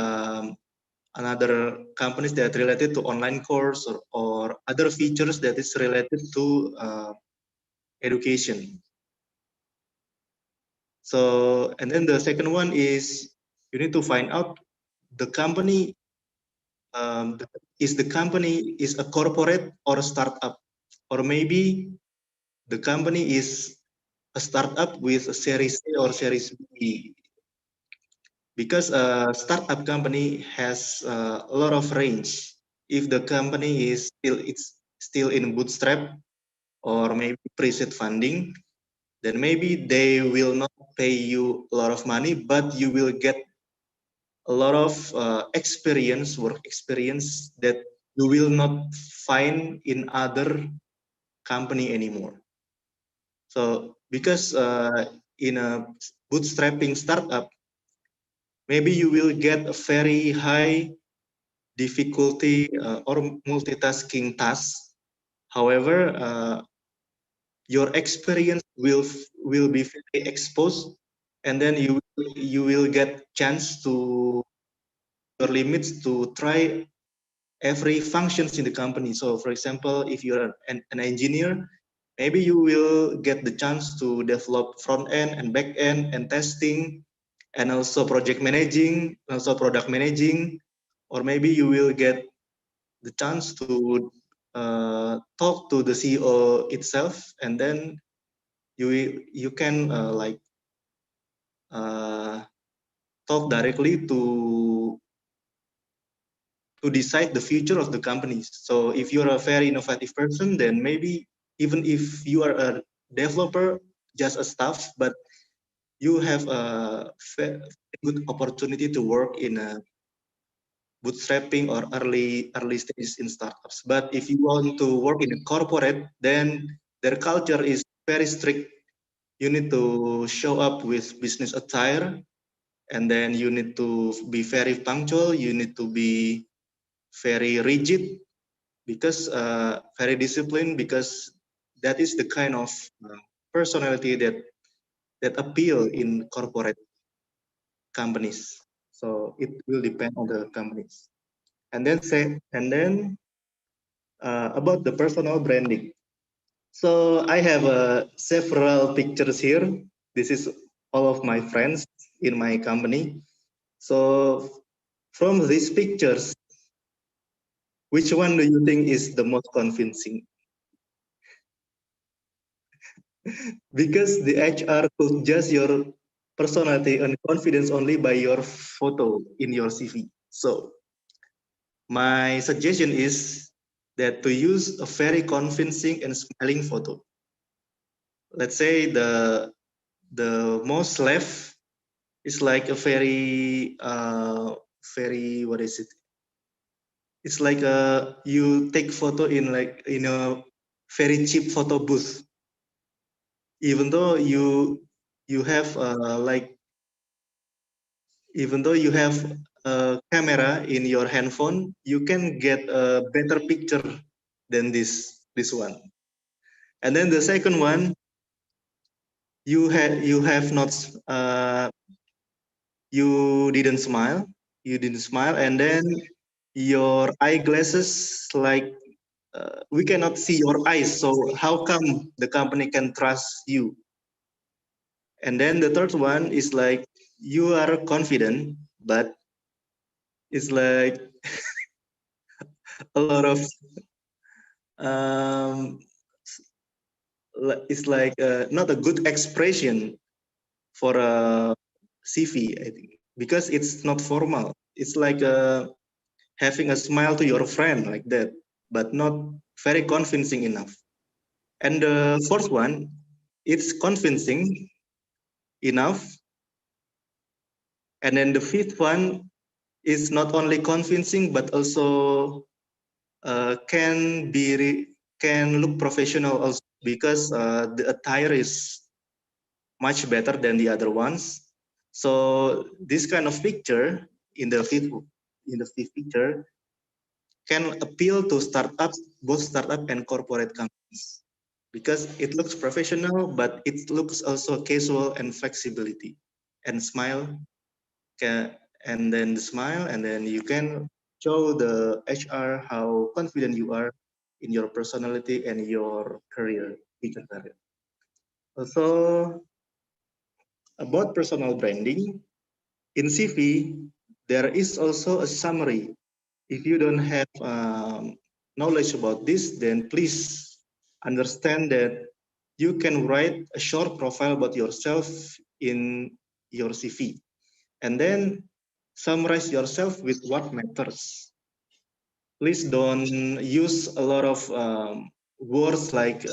another companies that related to online course or other features that is related to education. So, and then the second one is you need to find out the company, is the company is a corporate or a startup, or maybe the company is a startup with a Series A or Series B. Because a startup company has a lot of range. If the company is still in bootstrap or maybe pre-seed funding, then maybe they will not pay you a lot of money, but you will get a lot of work experience that you will not find in other company anymore. So because in a bootstrapping startup, maybe you will get a very high difficulty or multitasking tasks. However, your experience will be very exposed, and then you will get chance to your limits to try every functions in the company. So, for example, if you're an engineer, maybe you will get the chance to develop front end and back end and testing, and also project managing, also product managing, or maybe you will get the chance to talk to the CEO itself, and then you can talk directly to decide the future of the companies. So if you're a very innovative person, then maybe even if you are a developer, just a staff, but you have a good opportunity to work in a bootstrapping or early stages in startups. But if you want to work in a corporate, then their culture is very strict. You need to show up with business attire, and then you need to be very punctual. You need to be very rigid, because very disciplined, because that is the kind of personality that appeal in corporate companies. So it will depend on the companies. And then about the personal branding. So I have several pictures here. This is all of my friends in my company. So from these pictures, which one do you think is the most convincing? Because the HR could judge your personality and confidence only by your photo in your CV. So my suggestion is that to use a very convincing and smiling photo. Let's say the most left is like a very what is it? It's like you take photo in like in a very cheap photo booth. Even though you have even though you have a camera in your handphone, you can get a better picture than this one. And then the second one, you have not you didn't smile, and then your eyeglasses like we cannot see your eyes. So how come the company can trust you? And then the third one is like you are confident, but it's like a lot of um, it's like not a good expression for a CV, I think, because it's not formal. It's like having a smile to your friend like that, but not very convincing enough. And the fourth one, it's convincing enough. And then the fifth one is not only convincing, but also can look professional also, because the attire is much better than the other ones. So this kind of picture in the fifth picture can appeal to both startup and corporate companies, because it looks professional, but it looks also casual and flexibility, and smile and then the smile, and then you can show the HR how confident you are in your personality and your future career. Also, about personal branding, in CV, there is also a summary. If you don't have knowledge about this, then please understand that you can write a short profile about yourself in your CV, and then summarize yourself with what matters. Please don't use a lot of words like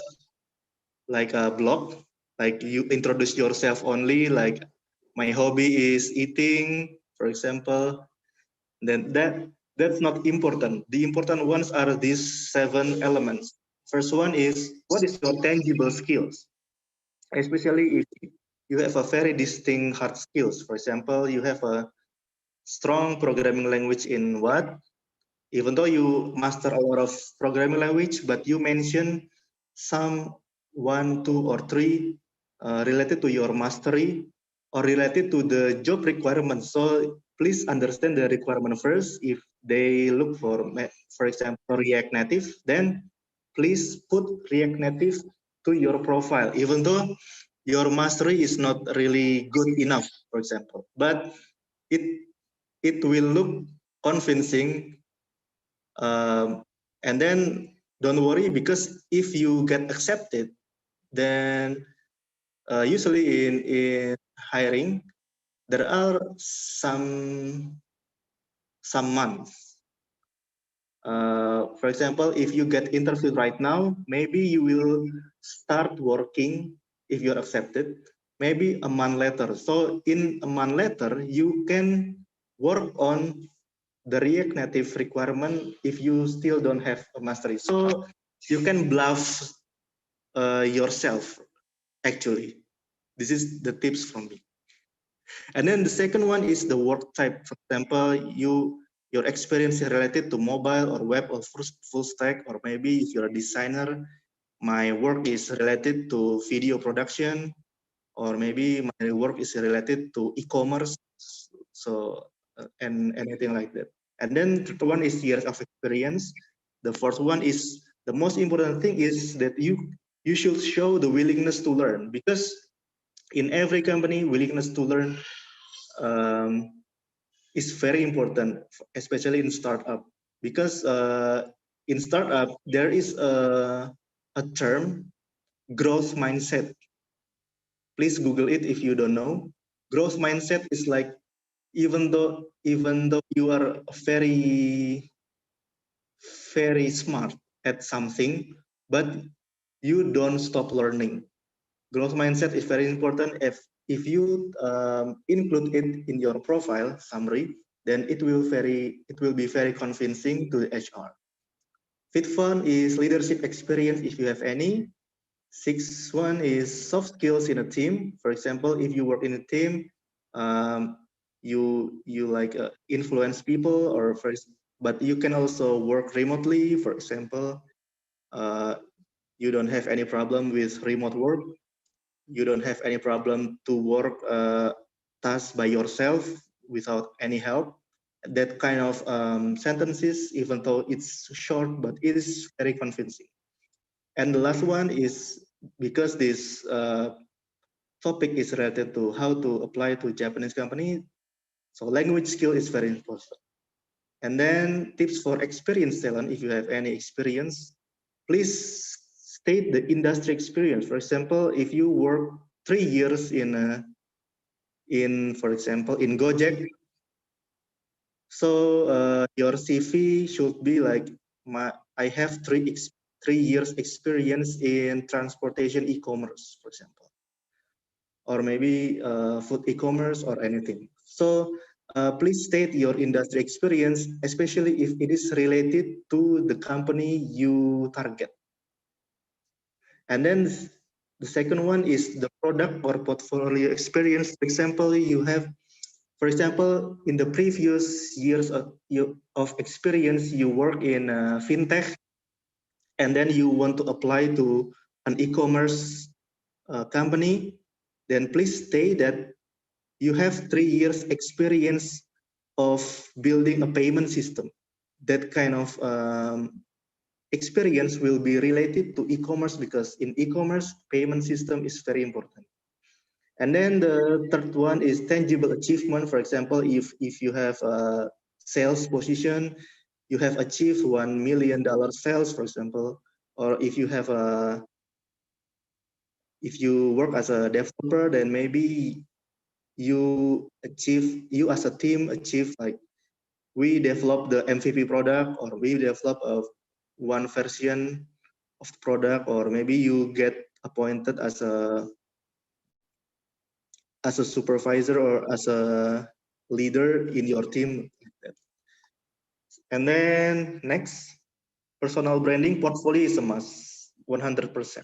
a blog, like you introduce yourself only, like my hobby is eating, for example. Then that's not important. The important ones are these 7 elements. First one is, what is your tangible skills? Especially if you have a very distinct hard skills. For example, you have a strong programming language in what? Even though you master a lot of programming language, but you mention some 1, 2, or 3 related to your mastery or related to the job requirements. So please understand the requirement first. If they look for example, React Native, then please put React Native to your profile, even though your mastery is not really good enough, for example, but it will look convincing. And then don't worry, because if you get accepted, then usually in hiring, there are some months. For example, if you get interviewed right now, maybe you will start working if you're accepted, maybe a month later. So in a month later, you can work on the React Native requirement if you still don't have a mastery. So you can bluff yourself, actually. This is the tips from me. And then the second one is the work type. For example, your experience is related to mobile or web or full stack, or maybe if you're a designer, my work is related to video production, or maybe my work is related to e-commerce, so and anything like that. And then the third one is years of experience. The fourth one is, the most important thing is that you should show the willingness to learn, because in every company, willingness to learn is very important, especially in startup, because in startup there is a term, growth mindset. Please Google it if you don't know. Growth mindset is like, even though you are very smart at something, but you don't stop learning. Growth mindset is very important. If you include it in your profile summary, then it will be very convincing to the HR. Fifth one is leadership experience if you have any. Sixth one is soft skills in a team. For example, if you work in a team, you like influence people, but you can also work remotely. For example, you don't have any problem with remote work. You don't have any problem to work tasks by yourself without any help. That kind of sentences, even though it's short, but it is very convincing. And the last one is, because this topic is related to how to apply to Japanese company, so language skill is very important. And then tips for experienced talent, if you have any experience, please state the industry experience. For example, if you work 3 years for example, in Gojek, so your CV should be like, I have 3 years experience in transportation e-commerce, for example, or maybe food e-commerce or anything. So please state your industry experience, especially if it is related to the company you target. And then the second one is the product or portfolio experience. For example, you have, for example, in the previous years of experience, you work in fintech, and then you want to apply to an e-commerce company, then please state that you have 3 years experience of building a payment system. That kind of experience will be related to e-commerce, because in e-commerce, payment system is very important. And then the third one is tangible achievement. For example, if you have a sales position, you have achieved $1 million sales, for example, or if you work as a developer, then maybe you as a team achieve, like, we develop the MVP product, or we develop one version of the product, or maybe you get appointed as a supervisor or as a leader in your team. And then next, personal branding portfolio is a must, 100%.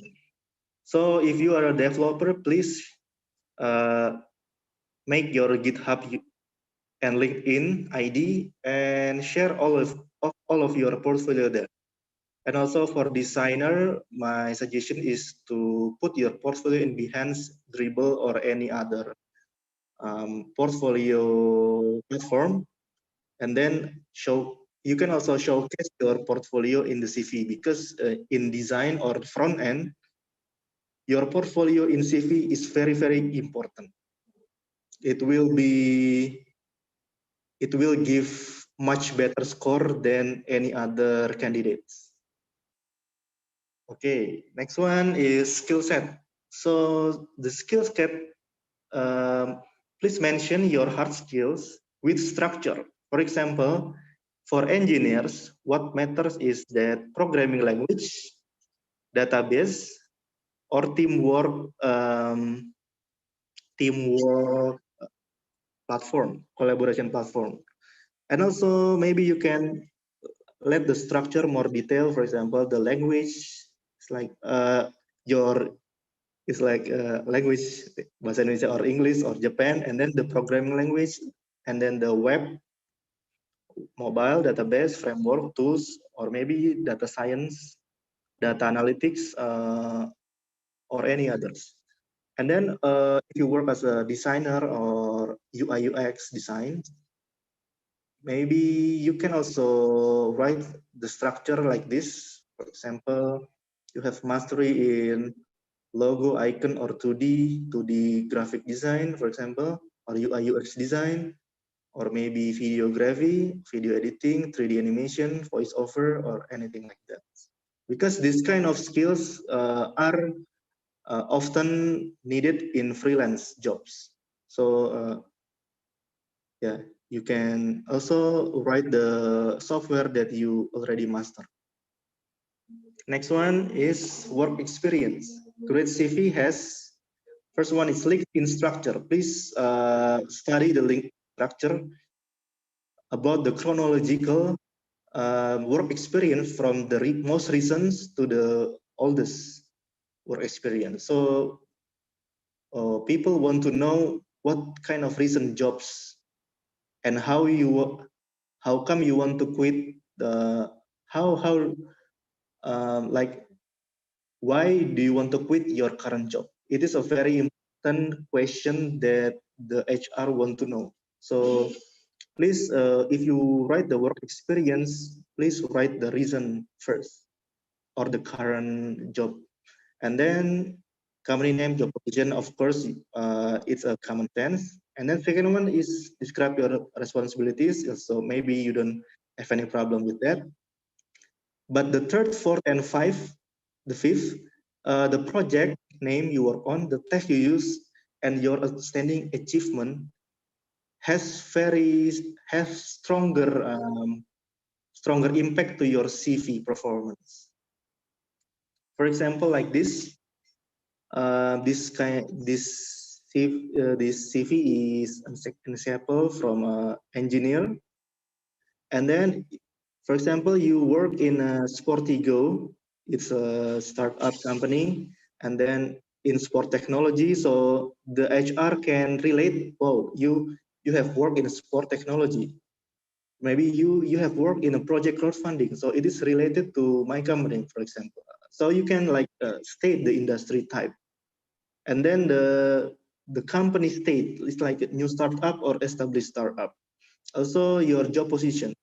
So if you are a developer, please make your GitHub and LinkedIn ID and share all of your portfolio there. And also for designer, my suggestion is to put your portfolio in Behance, Dribble, or any other portfolio platform, and then you can also showcase your portfolio in the CV, because in design or front end, your portfolio in CV is very, very important. It will give much better score than any other candidates. Okay, next one is skill set. So the skill set, please mention your hard skills with structure. For example, for engineers, what matters is that programming language, database, or teamwork platform, collaboration platform. And also maybe you can let the structure more detailed. For example, the language is like language bahasa Indonesia or English or Japan, and then the programming language, and then the web, mobile, database, framework, tools, or maybe data science, data analytics, or any others. And then if you work as a designer or UI UX design, maybe you can also write the structure like this. For example, you have mastery in logo, icon, or 2D graphic design, for example, or UI UX design. or maybe videography, video editing, 3D animation, voiceover, or anything like that. Because these kind of skills are often needed in freelance jobs. So yeah, you can also write the software that you already master. Next one is work experience. Create CV has, first one is LinkedIn structure. Please study the LinkedIn structure about the chronological work experience from the most recent to the oldest work experience. So people want to know what kind of recent jobs and how come you want to quit the like why do you want to quit your current job? It is a very important question that the HR want to know. So please, if you write the work experience, please write the reason first or the current job. And then company name, job position, of course, it's a common sense. And then second one is describe your responsibilities. So maybe you don't have any problem with that. But the third, fourth, and the fifth, the project name you work on, the tech you use, and your outstanding achievement has stronger impact to your CV performance. For example, like this, this CV is an example from an engineer, and then, for example, you work in a Sportigo. It's a startup company, and then in sport technology, so the HR can relate. Oh, you have worked in sport technology. Maybe you have worked in a project crowdfunding, so it is related to my company, for example. So you can like state the industry type, and then the company state is like a new startup or established startup. Also your job position,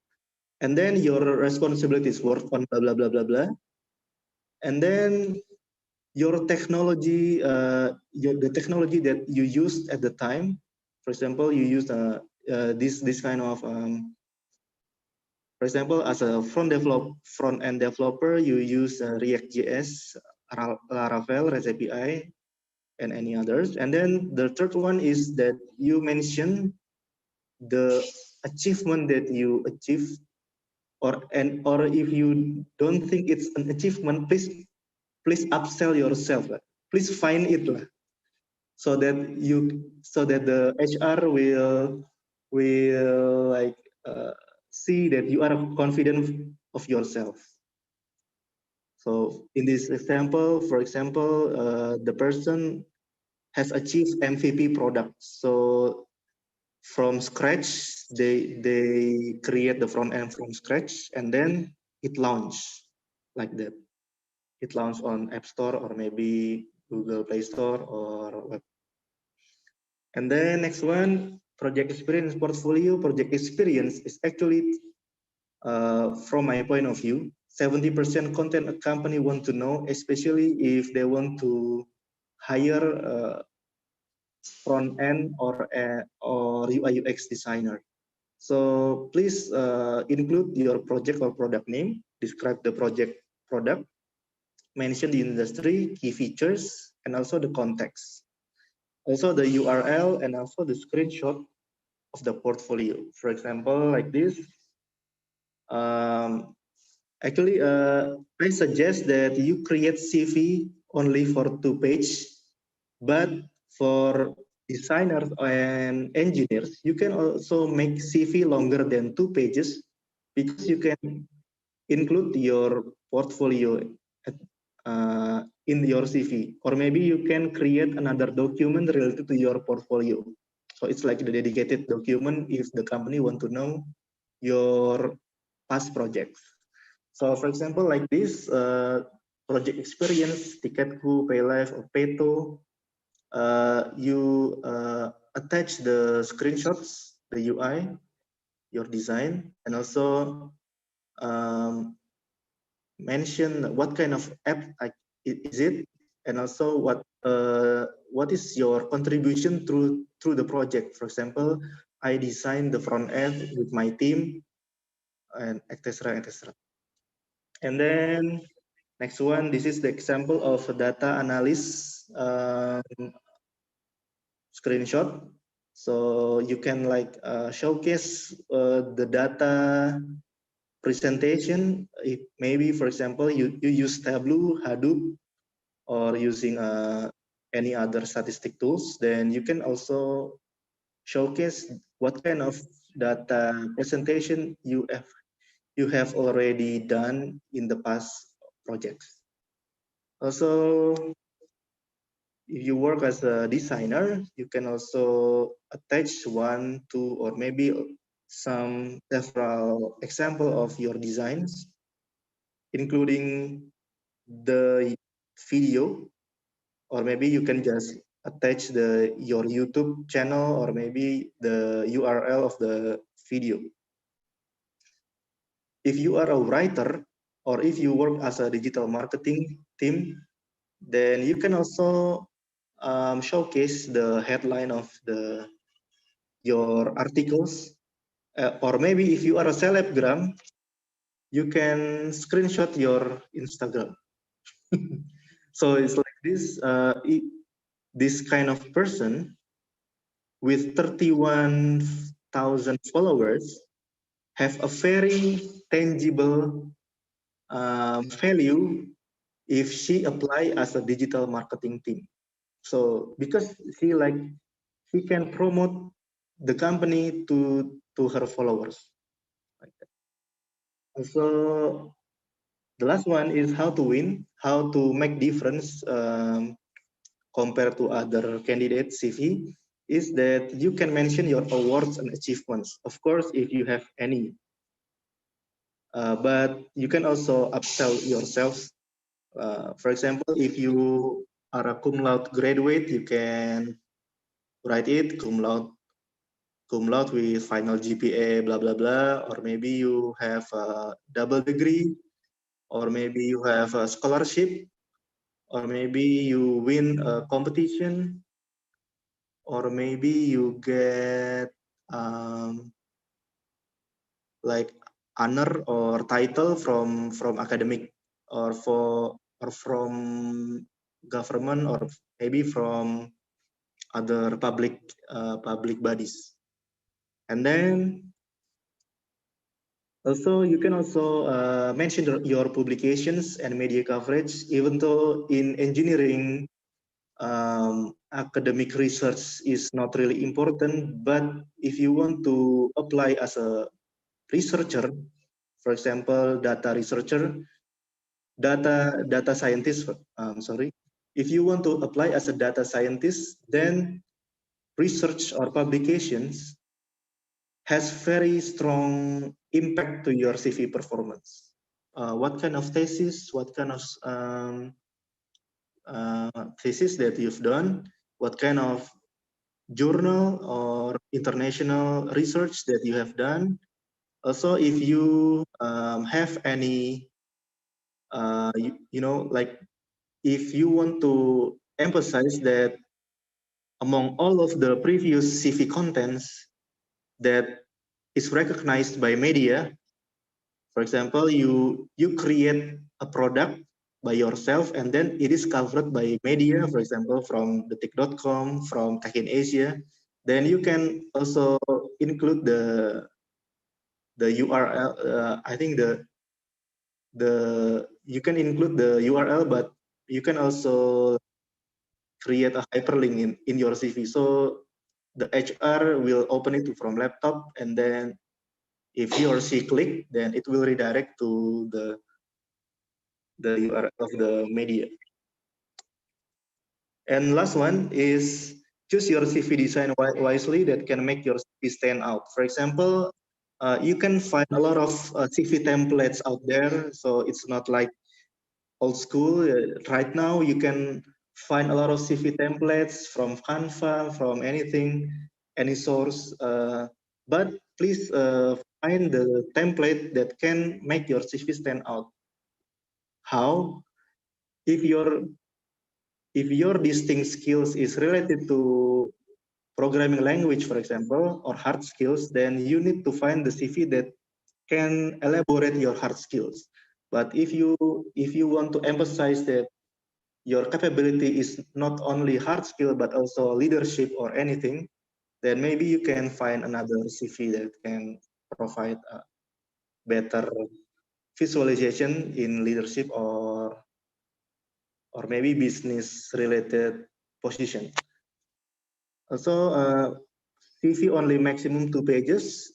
and then your responsibilities, work on blah blah blah blah blah, and then your technology, the technology that you used at the time. For example, you use this kind of for example, as a front end developer, you use React.js, Laravel, REST API, and any others. And then the third one is that you mention the achievement that you achieve, or if you don't think it's an achievement, please upsell yourself. Please find it, so that the HR will like see that you are confident of yourself. So in this example, for example, the person has achieved MVP products. So from scratch, they create the front end from scratch, and then it launched like that. It launched on App Store or maybe Google Play Store or web. And then next one, project experience portfolio. Project experience is actually, from my point of view, 70% content a company want to know, especially if they want to hire front end or UI UX designer. So please include your project or product name, describe the product, mention the industry, key features, and also the context. Also the URL and also the screenshot of the portfolio. For example, like this. Actually, I suggest that you create CV only for 2 pages, but for designers and engineers, you can also make CV longer than 2 pages, because you can include your portfolio in your CV, or maybe you can create another document related to your portfolio. So it's like the dedicated document if the company want to know your past projects. So for example, like this, project experience, Ticketku, Paylife, or Peto, you attach the screenshots, the UI, your design, and also mention what kind of app is it, and also what is your contribution through the project. For example, I design the front end with my team, and etc. etc. And then next one, this is the example of a data analyst screenshot. So you can like showcase the data presentation. If maybe, for example, you use Tableau, Hadoop, or using any other statistic tools, then you can also showcase what kind of data presentation you have already done in the past projects. Also, if you work as a designer, you can also attach one, two, or maybe several example of your designs, including the video, or maybe you can just attach your YouTube channel or maybe the URL of the video. If you are a writer or if you work as a digital marketing team, then you can also showcase the headline of your articles, or maybe if you are a celebgram, you can screenshot your Instagram. So it's like this. This kind of person with 31,000 followers have a very tangible value if she apply as a digital marketing team. So because she can promote the company to her followers. Like that. And so the last one is how to win, how to make difference compared to other candidates CV, is that you can mention your awards and achievements. Of course, if you have any, but you can also upsell yourself. For example, if you are a cum laude graduate, you can write it cum laude with final GPA, blah, blah, blah. Or maybe you have a double degree, or maybe you have a scholarship, or maybe you win a competition, or maybe you get like honor or title from academic or from government, or maybe from other public bodies. And then also you can also mention your publications and media coverage. Even though in engineering academic research is not really important, but if you want to apply as a researcher, for example, data researcher, data scientist, sorry. If you want to apply as a data scientist, then research or publications has very strong impact to your CV performance. What kind of thesis, what kind of thesis that you've done, what kind of journal or international research that you have done. Also, if you have any, like if you want to emphasize that among all of the previous CV contents that is recognized by media, for example, you create a product by yourself and then it is covered by media, for example, from detik.com, from Tech in Asia, then you can also include the URL. I think you can include the URL, but you can also create a hyperlink in your CV. So the HR will open it from laptop, and then if he or she click, then it will redirect to the URL of the media. And last one is choose your CV design wisely that can make your CV stand out. For example, you can find a lot of CV templates out there, so it's not like old school. Right now, you can find a lot of CV templates from Canva, from anything, any source. But please find the template that can make your CV stand out. How? If your distinct skills is related to programming language, for example, or hard skills, then you need to find the CV that can elaborate your hard skills. But if you want to emphasize that your capability is not only hard skill but also leadership or anything, then maybe you can find another CV that can provide a better visualization in leadership or maybe business related position. Also, CV only maximum 2 pages,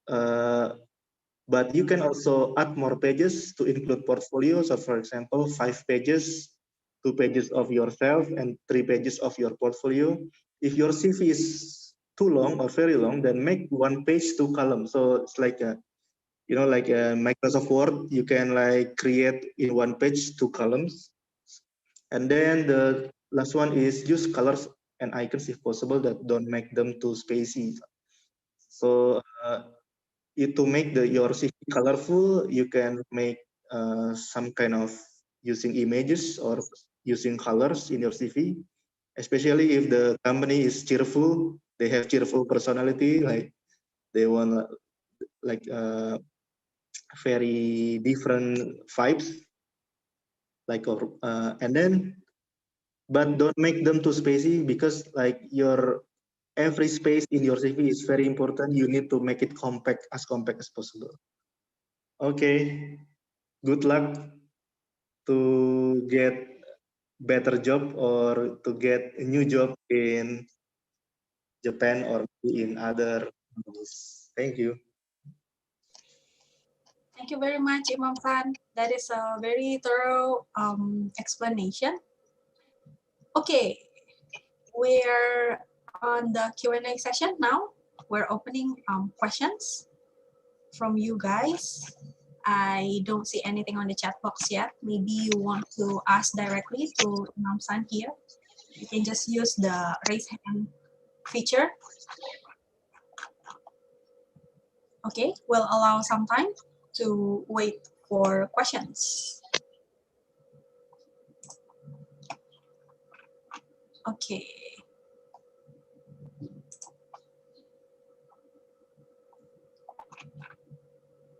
but you can also add more pages to include portfolio. So for example, 5 pages, 2 pages of yourself and 3 pages of your portfolio. If your CV is too long or very long, then make 1 page 2 columns. So it's like a, you know, like a Microsoft Word, you can like create in 1 page 2 columns. And then the last one is use colors and icons if possible that don't make them too spacey. So to make your CV colorful, you can make some kind of using images or using colors in your CV, especially if the company is cheerful, they have cheerful personality, like they want like very different vibes, like and then but don't make them too spacey because like your every space in your CV is very important. You need to make it compact as possible. Okay, good luck to get better job or to get a new job in Japan or in other countries. Thank you. Thank you very much, Imam Khan. That is a very thorough explanation. Okay, we're on the Q&A session now. We're opening questions from you guys. I don't see anything on the chat box yet. Maybe you want to ask directly to Imam San here. You can just use the raise hand feature. Okay, we'll allow some time to wait for questions. Okay.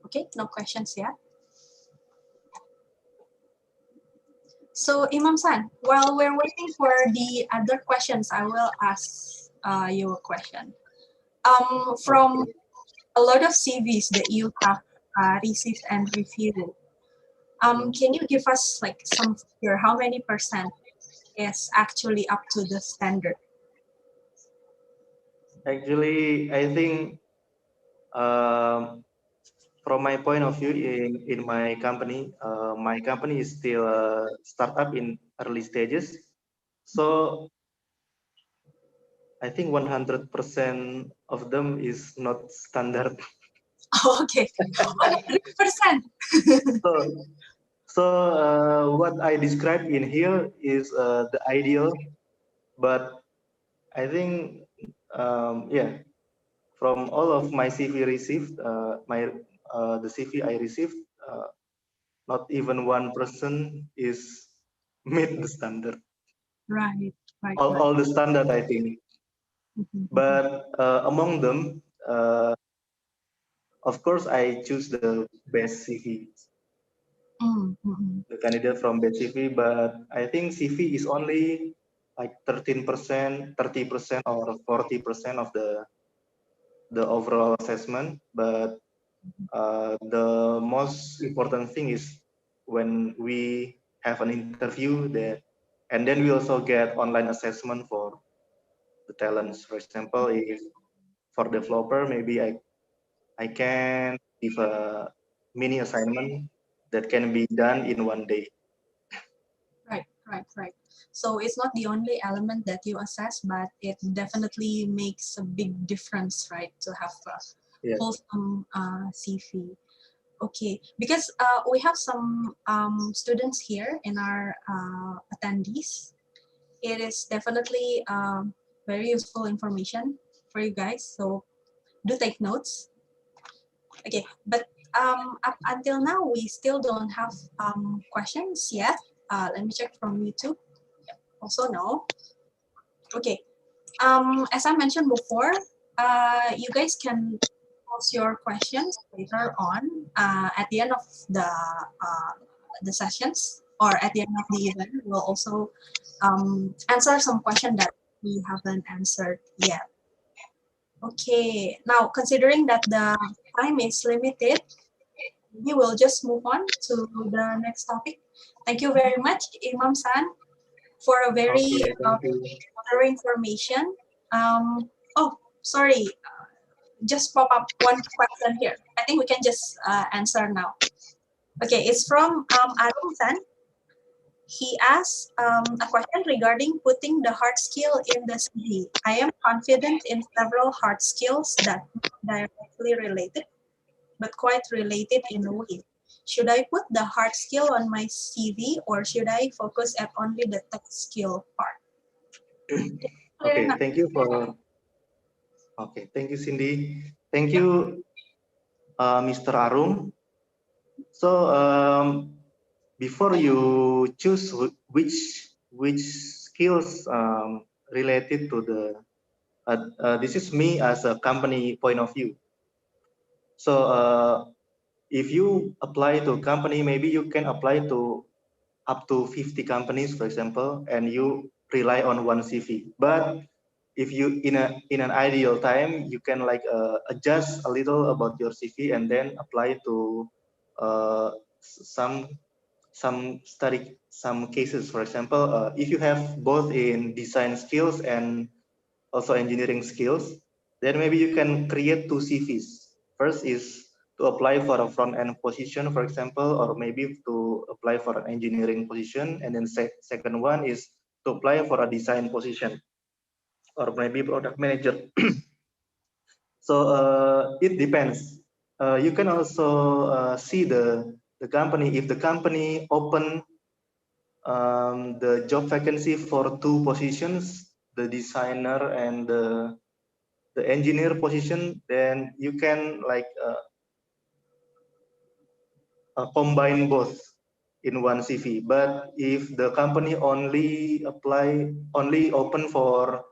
Okay, no questions yet. So Imam San, while we're waiting for the other questions, I will ask you a question. From a lot of CVs that you have received and reviewed, can you give us like some figure, how many percent is actually up to the standard? Actually, I think from my point of view in my company is still a startup in early stages. So I think 100% of them is not standard. Okay, 100%. So what I described in here is the ideal, but I think yeah, from all of my CV received, the CV I received, not even 1% is meet the standard. Right. All the standard, I think. But among them, of course, I choose the best CV, the candidate from best CV. But I think CV is only like 13%, 30%, or 40% of the overall assessment. But the most important thing is when we have an interview and then we also get online assessment for the talents. For example, if for developer, maybe I can give a mini assignment that can be done in 1 day. Right. So it's not the only element that you assess, but it definitely makes a big difference, right? To have a wholesome CV. Okay, because we have some students here in our attendees. It is definitely very useful information for you guys. So do take notes. Okay, but up until now, we still don't have questions yet. Let me check from YouTube. Also no. Okay, As I mentioned before, you guys can post your questions later on at the end of the sessions or at the end of the event. We'll also answer some questions that we haven't answered yet. Okay, now considering that the time is limited, we will just move on to the next topic. Thank you very much, Imam San, for a very Okay, thank you. thorough information. Oh, sorry, just pop up one question here. I think we can just answer now. Okay, it's from Arun San. He asked a question regarding putting the hard skill in the CV. I am confident in several hard skills that are not directly related, but quite related in a way. Should I put the hard skill on my CV or should I focus at only the tech skill part? Okay, thank you for. Okay, thank you, Cindy. Thank you, Mr. Arum. So before you choose which skills related to the this is me as a company point of view. So if you apply to a company, maybe you can apply to up to 50 companies, for example, and you rely on one CV. But if you in an ideal time, you can like adjust a little about your CV and then apply to some some cases. For example, if you have both in design skills and also engineering skills, then maybe you can create two CVs. First is to apply for a front end position, for example, or maybe to apply for an engineering position, and then second one is to apply for a design position or maybe product manager. So it depends. You can also see the company, if the company open the job vacancy for two positions, the designer and the engineer position, then you can like combine both in one CV. But if the company only open for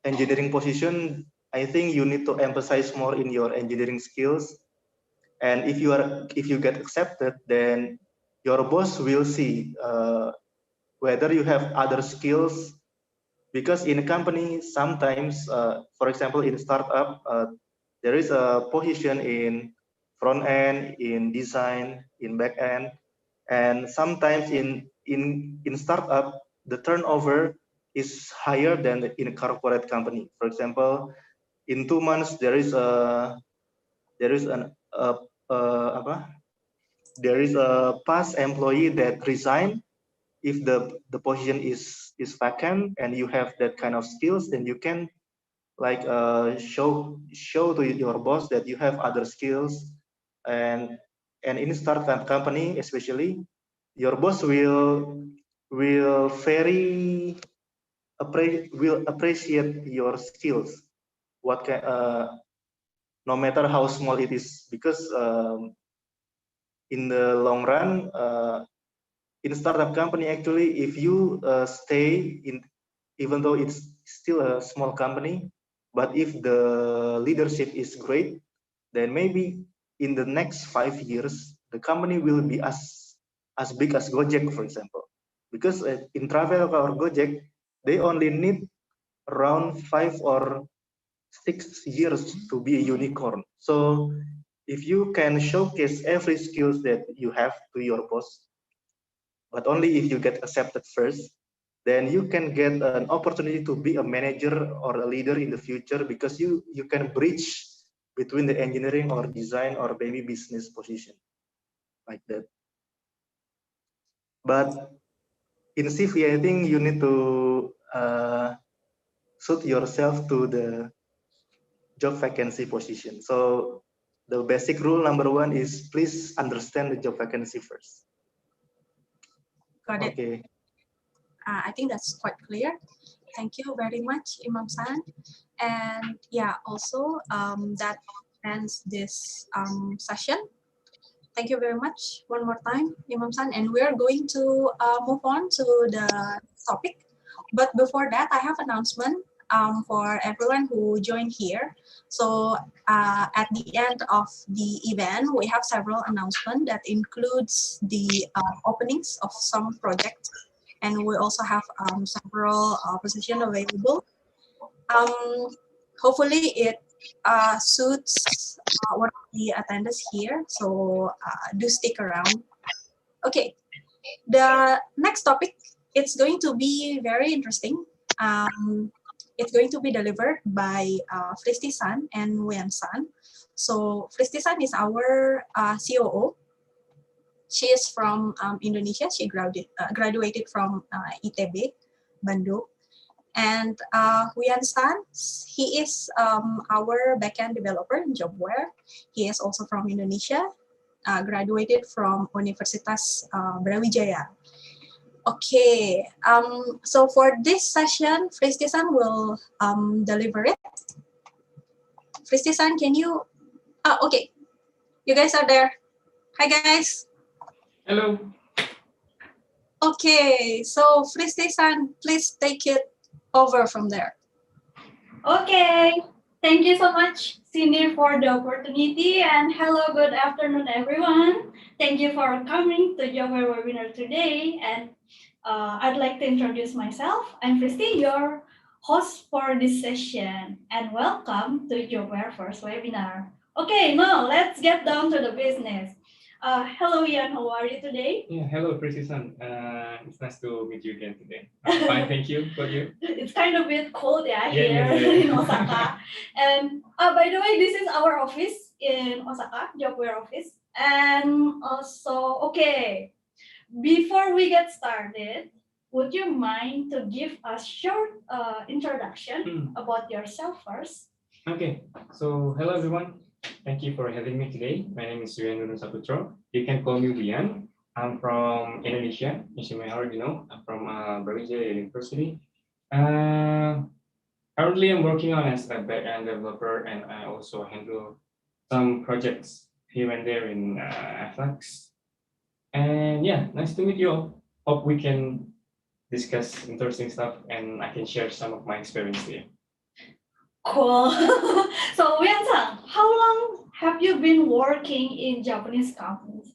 engineering position, I think you need to emphasize more in your engineering skills. And if you get accepted, then your boss will see whether you have other skills, because in a company sometimes, for example, in startup, there is a position in front end, in design, in back end, and sometimes in startup the turnover is higher than in a corporate company. For example, in 2 months there is a past employee that resigned. If the position is vacant and you have that kind of skills, then you can like show to your boss that you have other skills. And in startup company especially, your boss will very will appreciate your skills, what can no matter how small it is, because in the long run, in startup company, actually, if you stay in, even though it's still a small company, but if the leadership is great, then maybe in the next 5 years the company will be as big as Gojek, for example. Because in Travel or Gojek, they only need around 5 or 6 years to be a unicorn. So if you can showcase every skills that you have to your boss, but only if you get accepted first, then you can get an opportunity to be a manager or a leader in the future, because you can bridge between the engineering or design or maybe business position like that. But in CV, I think you need to suit yourself to the job vacancy position. So the basic rule number one is please understand the job vacancy first. Got it. Okay. I think that's quite clear. Thank you very much, Imam San. And yeah, also that ends this session. Thank you very much one more time, Imam San. And we're going to move on to the topic. But before that, I have an announcement. for everyone who joined here. So at the end of the event, we have several announcements that includes the openings of some projects, and we also have several positions available. Hopefully it suits one of the attendees here, so do stick around. Okay, the next topic, it's going to be very interesting. It's going to be delivered by Fristi-san and Nguyen-san. So Fristi-san is our COO. She is from Indonesia. She graduated from ITB, Bandung. And Nguyen-san, he is our backend developer in Jobware. He is also from Indonesia, graduated from Universitas Brawijaya. Okay, so for this session, Fristi-san will deliver it. Fristi-san, can you, okay, you guys are there. Hi guys. Hello. Okay, so Fristi-san, please take it over from there. Okay, thank you so much, Cindy, for the opportunity, and hello, good afternoon, everyone. Thank you for coming to Jobware webinar today, and I'd like to introduce myself. I'm Fristi, your host for this session, and welcome to Jobware first webinar. Okay, now let's get down to the business. Hello, Ian, how are you today? Yeah, hello, Fristi-san. It's nice to meet you again today. I'm fine, thank you. For you? It's kind of a bit cold here Yeah. in Osaka. And by the way, this is our office in Osaka, Jobware office. And also, okay, before we get started, would you mind to give a short introduction about yourself first? Okay, so hello everyone. Thank you for having me today. My name is Rian Saputro. You can call me Rian. I'm from Indonesia, as you may already know. I'm from Brawijaya University. Currently, I'm working on as a backend developer, and I also handle some projects here and there in FX. And yeah, nice to meet you all. Hope we can discuss interesting stuff, and I can share some of my experience here. Cool. So, Wian-san, how long have you been working in Japanese companies?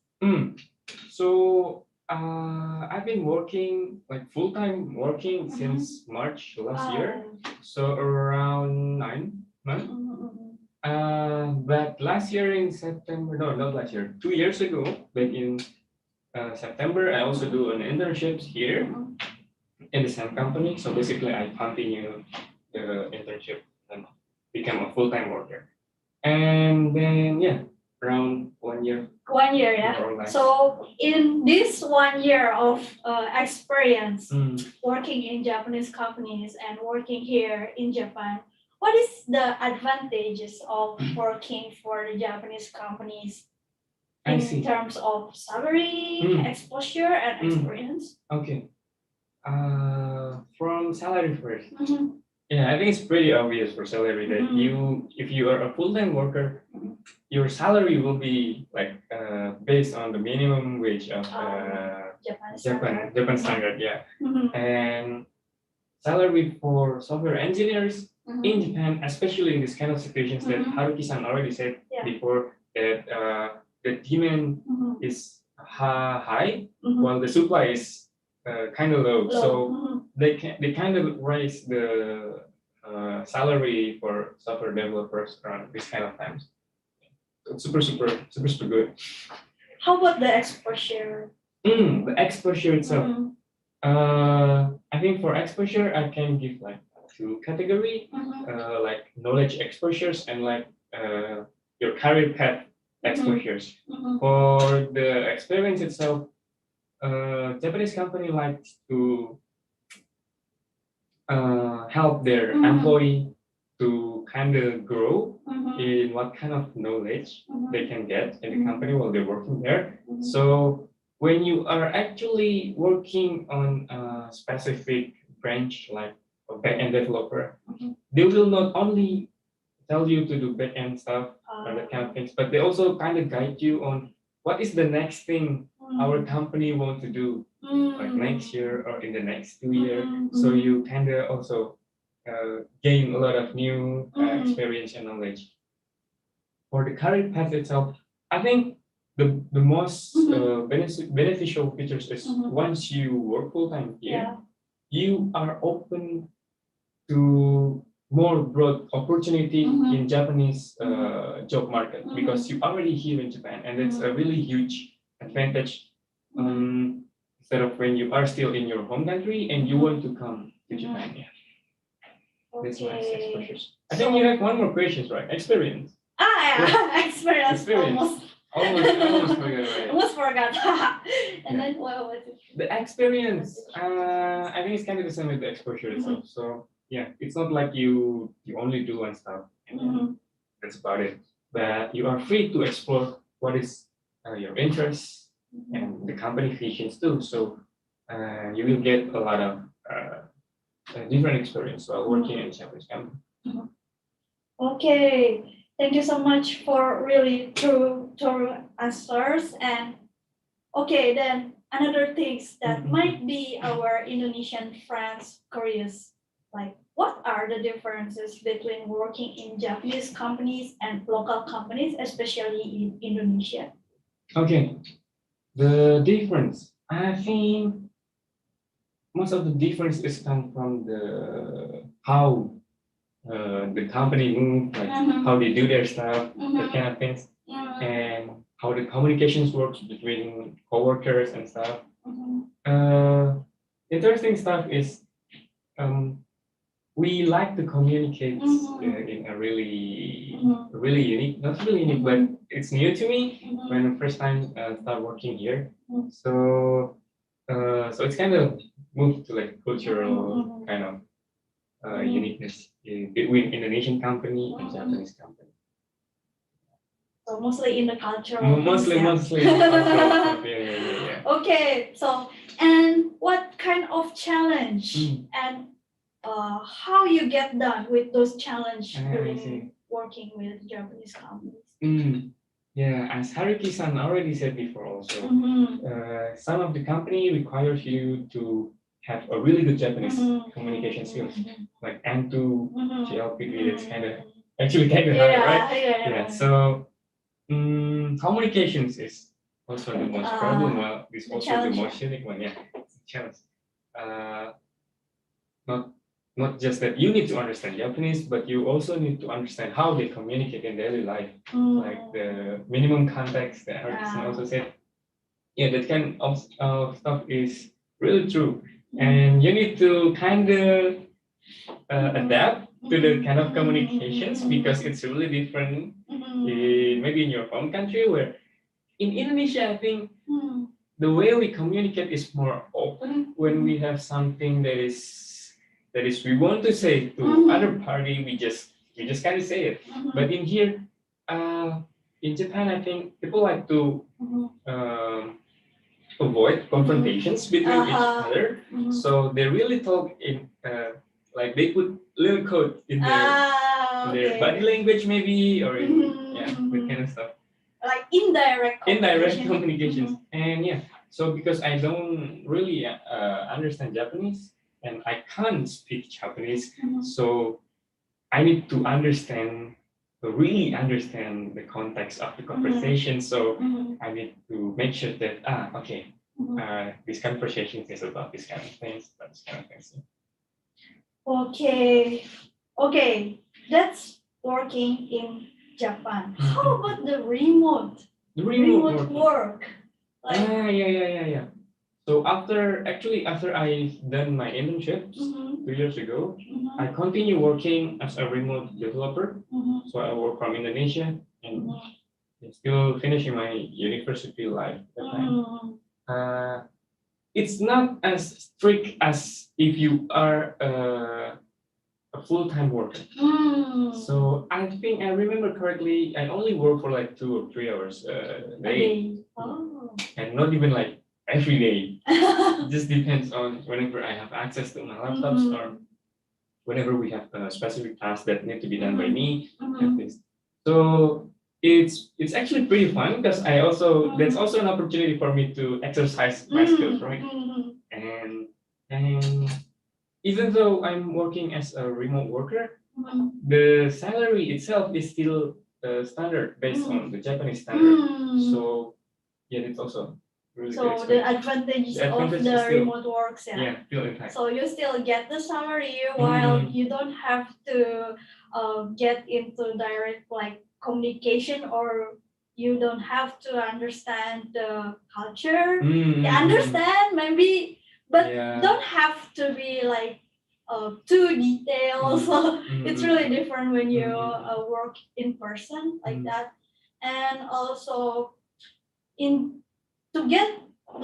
So I've been working like full-time working since March last year, so around 9 months. But last year in September, no, not last year, 2 years ago, back in September, I also do an internship here in the same company. So basically, I continue the internship and become a full-time worker. And then yeah, around 1 year. 1 year, yeah. So in this 1 year of experience working in Japanese companies and working here in Japan, what is the advantages of working for the Japanese companies in terms of salary, exposure, and experience? Okay. From salary first. Yeah, I think it's pretty obvious for salary that if you are a full-time worker, your salary will be like based on the minimum wage of Japan standard, yeah. And salary for software engineers in Japan, especially in this kind of situations that Haruki-san already said before, that the demand is high while the supply is kind of low. So they kind of raise the salary for software developers around this kind of times. So super good. How about the exposure? The exposure itself. I think for exposure, I can give like 2 categories, like knowledge exposures and like your career path exposures. For the experience itself, Japanese company likes to help their employee to kind of grow in what kind of knowledge they can get in the company while they're working there. So when you are actually working on a specific branch like a backend developer, they will not only tell you to do backend stuff and that kind of things, but they also kind of guide you on what is the next thing our company want to do like next year or in the next 2 years. So you kind of also gain a lot of new experience and knowledge. For the career path itself, I think the most beneficial features is once you work full time here, you are open to more broad opportunity in Japanese job market because you're already here in Japan, and it's a really huge advantage. Instead of when you are still in your home country and you want to come to Japan, that's my exposures. I think you have one more question, right? Experience. Experience. Almost forgot about it. Almost forgot. And then what was it? The experience, I think it's kind of the same with the exposure itself. So yeah, it's not like you only do one stuff and that's about it. But you are free to explore what is your interests and the company visions too. So you will get a lot of different experience while working in a Japanese company. Okay, thank you so much for really thorough answers. And okay, then another things that might be our Indonesian friends curious, like what are the differences between working in Japanese companies and local companies, especially in Indonesia? Okay, the difference, I think most of the difference is come from the how the company move, like how they do their stuff, that kind of things, and how the communications works between coworkers and stuff. Interesting stuff is we like to communicate in a really unique, not really unique, but it's new to me when the first time start working here. So it's kind of moved to like cultural kind of uniqueness between Indonesian company and Japanese company. So mostly in the cultural. Mostly. Yeah. Okay, so and what kind of challenge and how you get done with those challenges during working with Japanese companies? Yeah, as Haruki-san already said before also, some of the company requires you to have a really good Japanese communication skills, like N2, GLPD, that's kind of hard, right? Yeah, so communications is also the most problem. Well, it's also the most unique one. Yeah, it's a challenge. Not just that you need to understand Japanese, but you also need to understand how they communicate in daily life, like the minimum context that Haruki-san also said. Yeah, that kind of stuff is really true, and you need to kind of adapt to the kind of communications because it's really different maybe in your home country, where in Indonesia, I think the way we communicate is more open. When we have something that is we want to say to other party, we just kind of say it. But in here, in Japan, I think people like to avoid confrontations between each other. So they really talk in like they put little code in their body language maybe, or in that kind of stuff. Like indirect communications. And yeah, so because I don't really understand Japanese and I can't speak Japanese, so I need to really understand the context of the conversation. So I need to make sure that this conversation is about this kind of things, this kind of things. Okay, that's working in Japan. How about the remote work? Yeah. So after I done my internships 2 years ago, I continue working as a remote developer. So I work from Indonesia and still finishing my university life at that time. It's not as strict as if you are a full-time worker. So I think I remember correctly, I only work for like 2 or 3 hours a day. And not even like every day. It just depends on whenever I have access to my laptops or whenever we have a specific task that need to be done by me. So it's actually pretty fun because that's also an opportunity for me to exercise my skills, right? And even though I'm working as a remote worker, Mhm. the salary itself is still standard based on the Japanese standard. So yeah, it's also really good So the experience. advantage The advantage of the is still- remote works, Yeah, still intact. So you still get the salary while you don't have to get into direct like communication, or you don't have to understand the culture. You understand maybe, but Yeah. don't have to be like too detailed. So it's really different when you work in person like that. And also in to get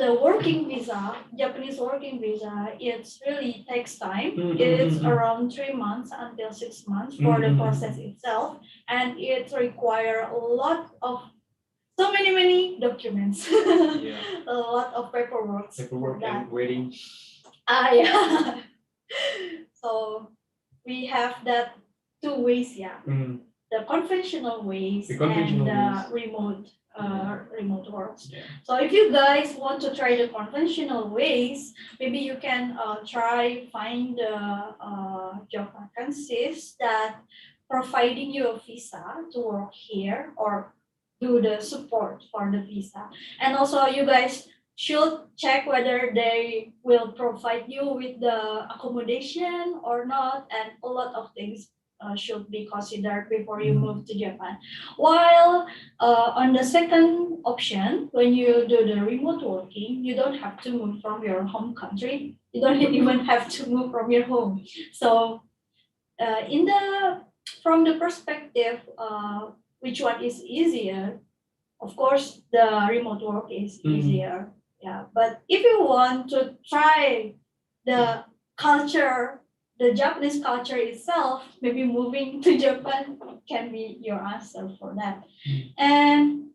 the working visa, Japanese working visa, it's really takes time. It's around 3 months until 6 months for the process itself, and it require a lot of so many documents, Yeah. a lot of paperwork. Paperwork for that. and waiting. Yeah. So we have that two ways, the conventional ways The conventional and ways. remote works. Yeah. So if you guys want to try the conventional ways, maybe you can try find the job vacancies that providing you a visa to work here or do the support for the visa. And also you guys should check whether they will provide you with the accommodation or not, and a lot of things should be considered before you move to Japan. While on the second option, when you do the remote working, you don't have to move from your home country. You don't even have to move from your home. So in the from the perspective, which one is easier? Of course, the remote work is easier. Yeah, but if you want to try the culture, the Japanese culture itself, maybe moving to Japan can be your answer for that. And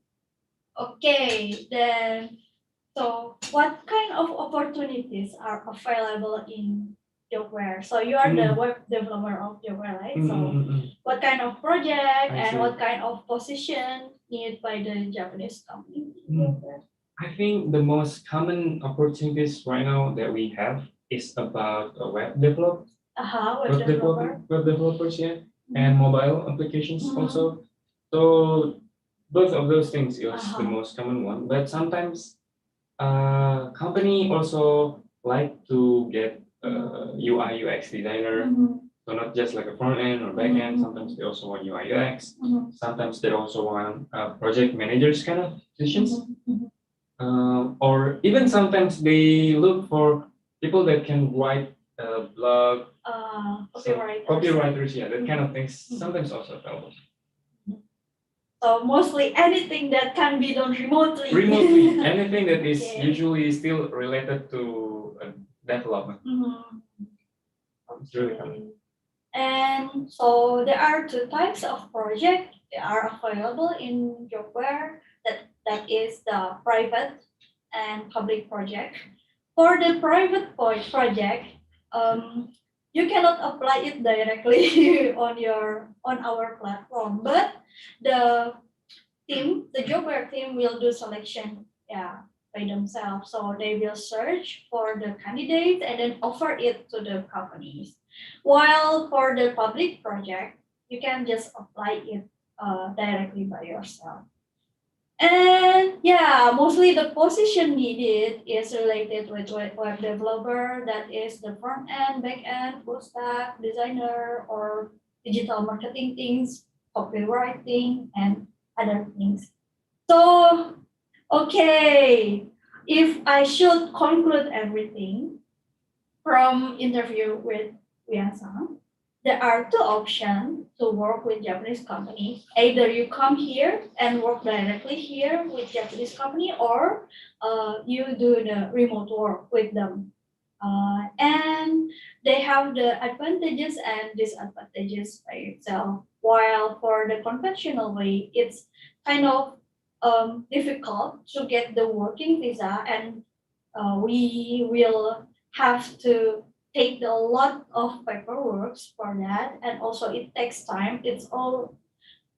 okay, then so what kind of opportunities are available in Jobware? So you are the web developer of Jobware, right? So what kind of project I and see. what kind of position needed by the Japanese company? I think the most common opportunities right now that we have is about a web development. Web developer. Web developers, yeah, and mobile applications also. So both of those things is the most common one. But sometimes company also like to get UI UX designer. So not just like a front end or back end. Sometimes they also want UI UX. Sometimes they also want project managers kind of positions. Or even sometimes they look for people that can write a blog. Copywriters, yeah, that kind of things. Sometimes also available. So mostly anything that can be done remotely. Remotely, anything that is usually still related to development. It's really common. And so there are two types of project that are available in Jobware. That is the private and public project. For the private project, you cannot apply it directly on our platform, but the Jobware team will do selection, by themselves. So they will search for the candidate and then offer it to the companies. While for the public project, you can just apply it directly by yourself. And mostly the position needed is related with web developer, that is the front end, back end, full stack, designer, or digital marketing things, copywriting, and other things. So, okay, if I should conclude everything from interview with Wian-san, there are two options to work with Japanese company. Either you come here and work directly here with Japanese company, or you do the remote work with them. And they have the advantages and disadvantages by itself. While for the conventional way, it's kind of difficult to get the working visa, and we will have to take a lot of paperwork for that, and also it takes time. It's all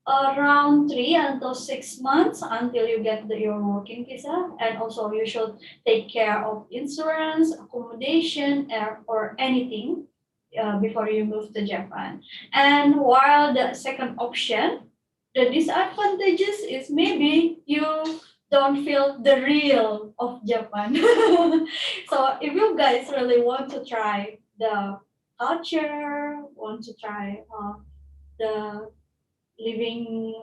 around 3 until 6 months until you get your working visa, and also you should take care of insurance, accommodation, or anything. before you move to Japan. And while the second option, the disadvantages is maybe you don't feel the real of Japan. So if you guys really want to try the culture, want to try the living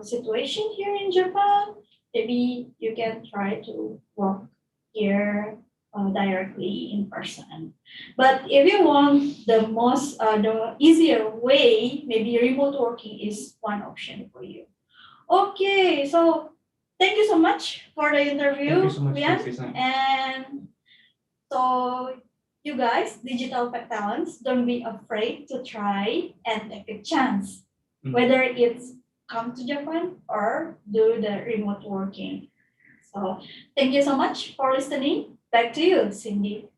situation here in Japan, maybe you can try to work here directly in person. But if you want the easier way, maybe remote working is one option for you. Okay, so thank you so much for the interview, Thank you so much, Rian. Susan. And so you guys, digital tech talents, don't be afraid to try and take a chance, whether it's come to Japan or do the remote working. So thank you so much for listening. Back to you, Cindy.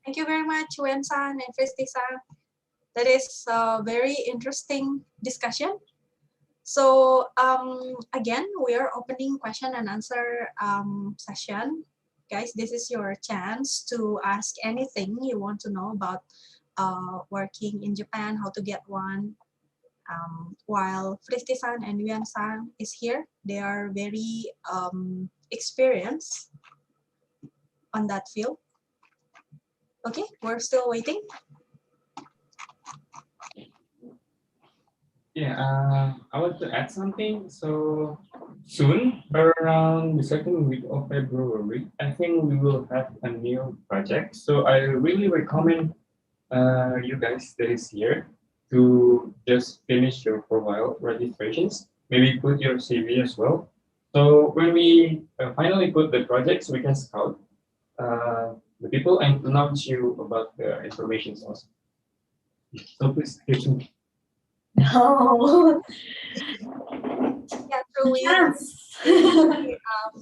Thank you very much, Wen-san and Christy-san. That is a very interesting discussion. So again, we are opening question and answer session. Guys, this is your chance to ask anything you want to know about working in Japan, how to get one. While Christy-san and Yuan-san is here, they are very experienced on that field. Okay, we're still waiting. Yeah, I want to add something. So soon, around the second week of February, I think we will have a new project. So I really recommend you guys that is here to just finish your profile registrations. Maybe put your CV as well. So when we finally put the projects, we can scout the people and announce you about the information also. So please stay tuned. No. Yeah, so we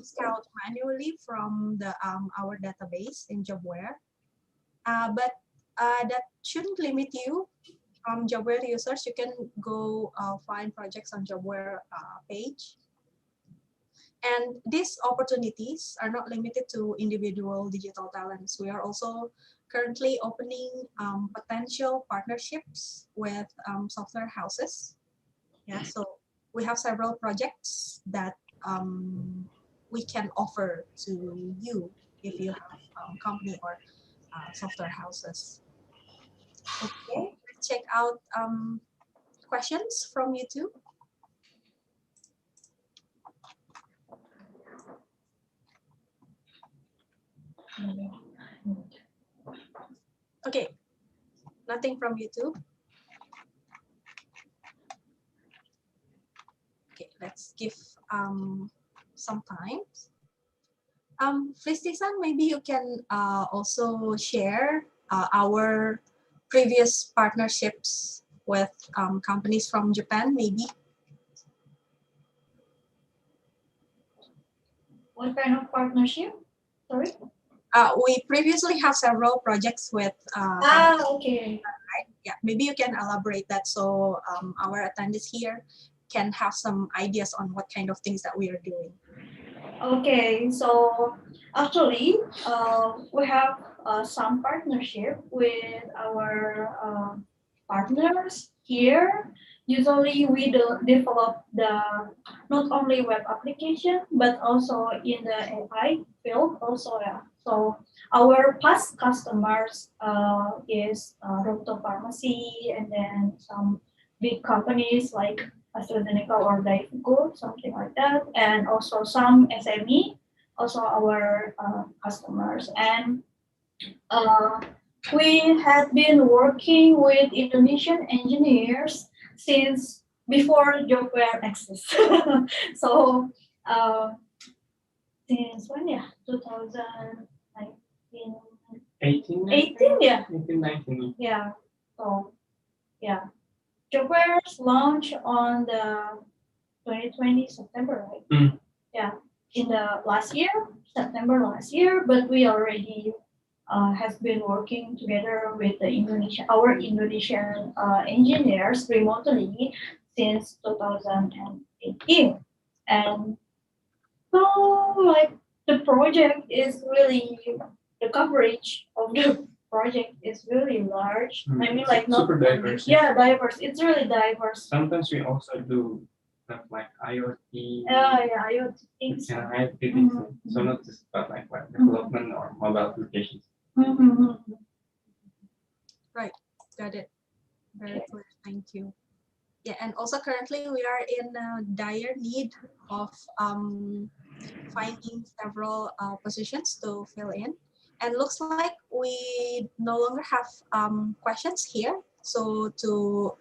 scout manually from the our database in Jobware, but that shouldn't limit you. From Jobware users, you can go find projects on Jobware page. And these opportunities are not limited to individual digital talents. We are also currently opening potential partnerships with software houses. Yeah, so we have several projects that we can offer to you if you have company or software houses. Okay, let's check out questions from YouTube. Okay, nothing from YouTube. Okay, let's give some time. Fristisan, maybe you can also share our previous partnerships with companies from Japan, maybe. What kind of partnership? Sorry? We previously have several projects with Okay. right? Yeah, maybe you can elaborate that so our attendees here can have some ideas on what kind of things that we are doing. Okay, so actually, we have some partnership with our partners here. Usually, we develop the not only web application but also in the AI field also. Yeah. So our past customers is Roto Pharmacy and then some big companies like AstraZeneca or Daifuku, something like that, and also some SME, also our customers. And we had been working with Indonesian engineers since before Jobware exists. So since when? Yeah, 2019. 18, 18, yeah. 18, 19. Yeah. So yeah. Jobware's launch on the 2020 September, right? Yeah, in the last year, September last year, but we already has been working together with the our Indonesian engineers remotely since 2018. And so like the project is really the coverage of the project is really large. Mm. I mean, like not Super diverse. Yeah, diverse. It's really diverse. Sometimes we also do stuff like IoT. Yeah, IoT things. And IoT things. So not just about like web development or mobile applications. Right, got it. Very clear, thank you. Yeah, and also currently we are in a dire need of finding several positions to fill in. And looks like we no longer have questions here. So to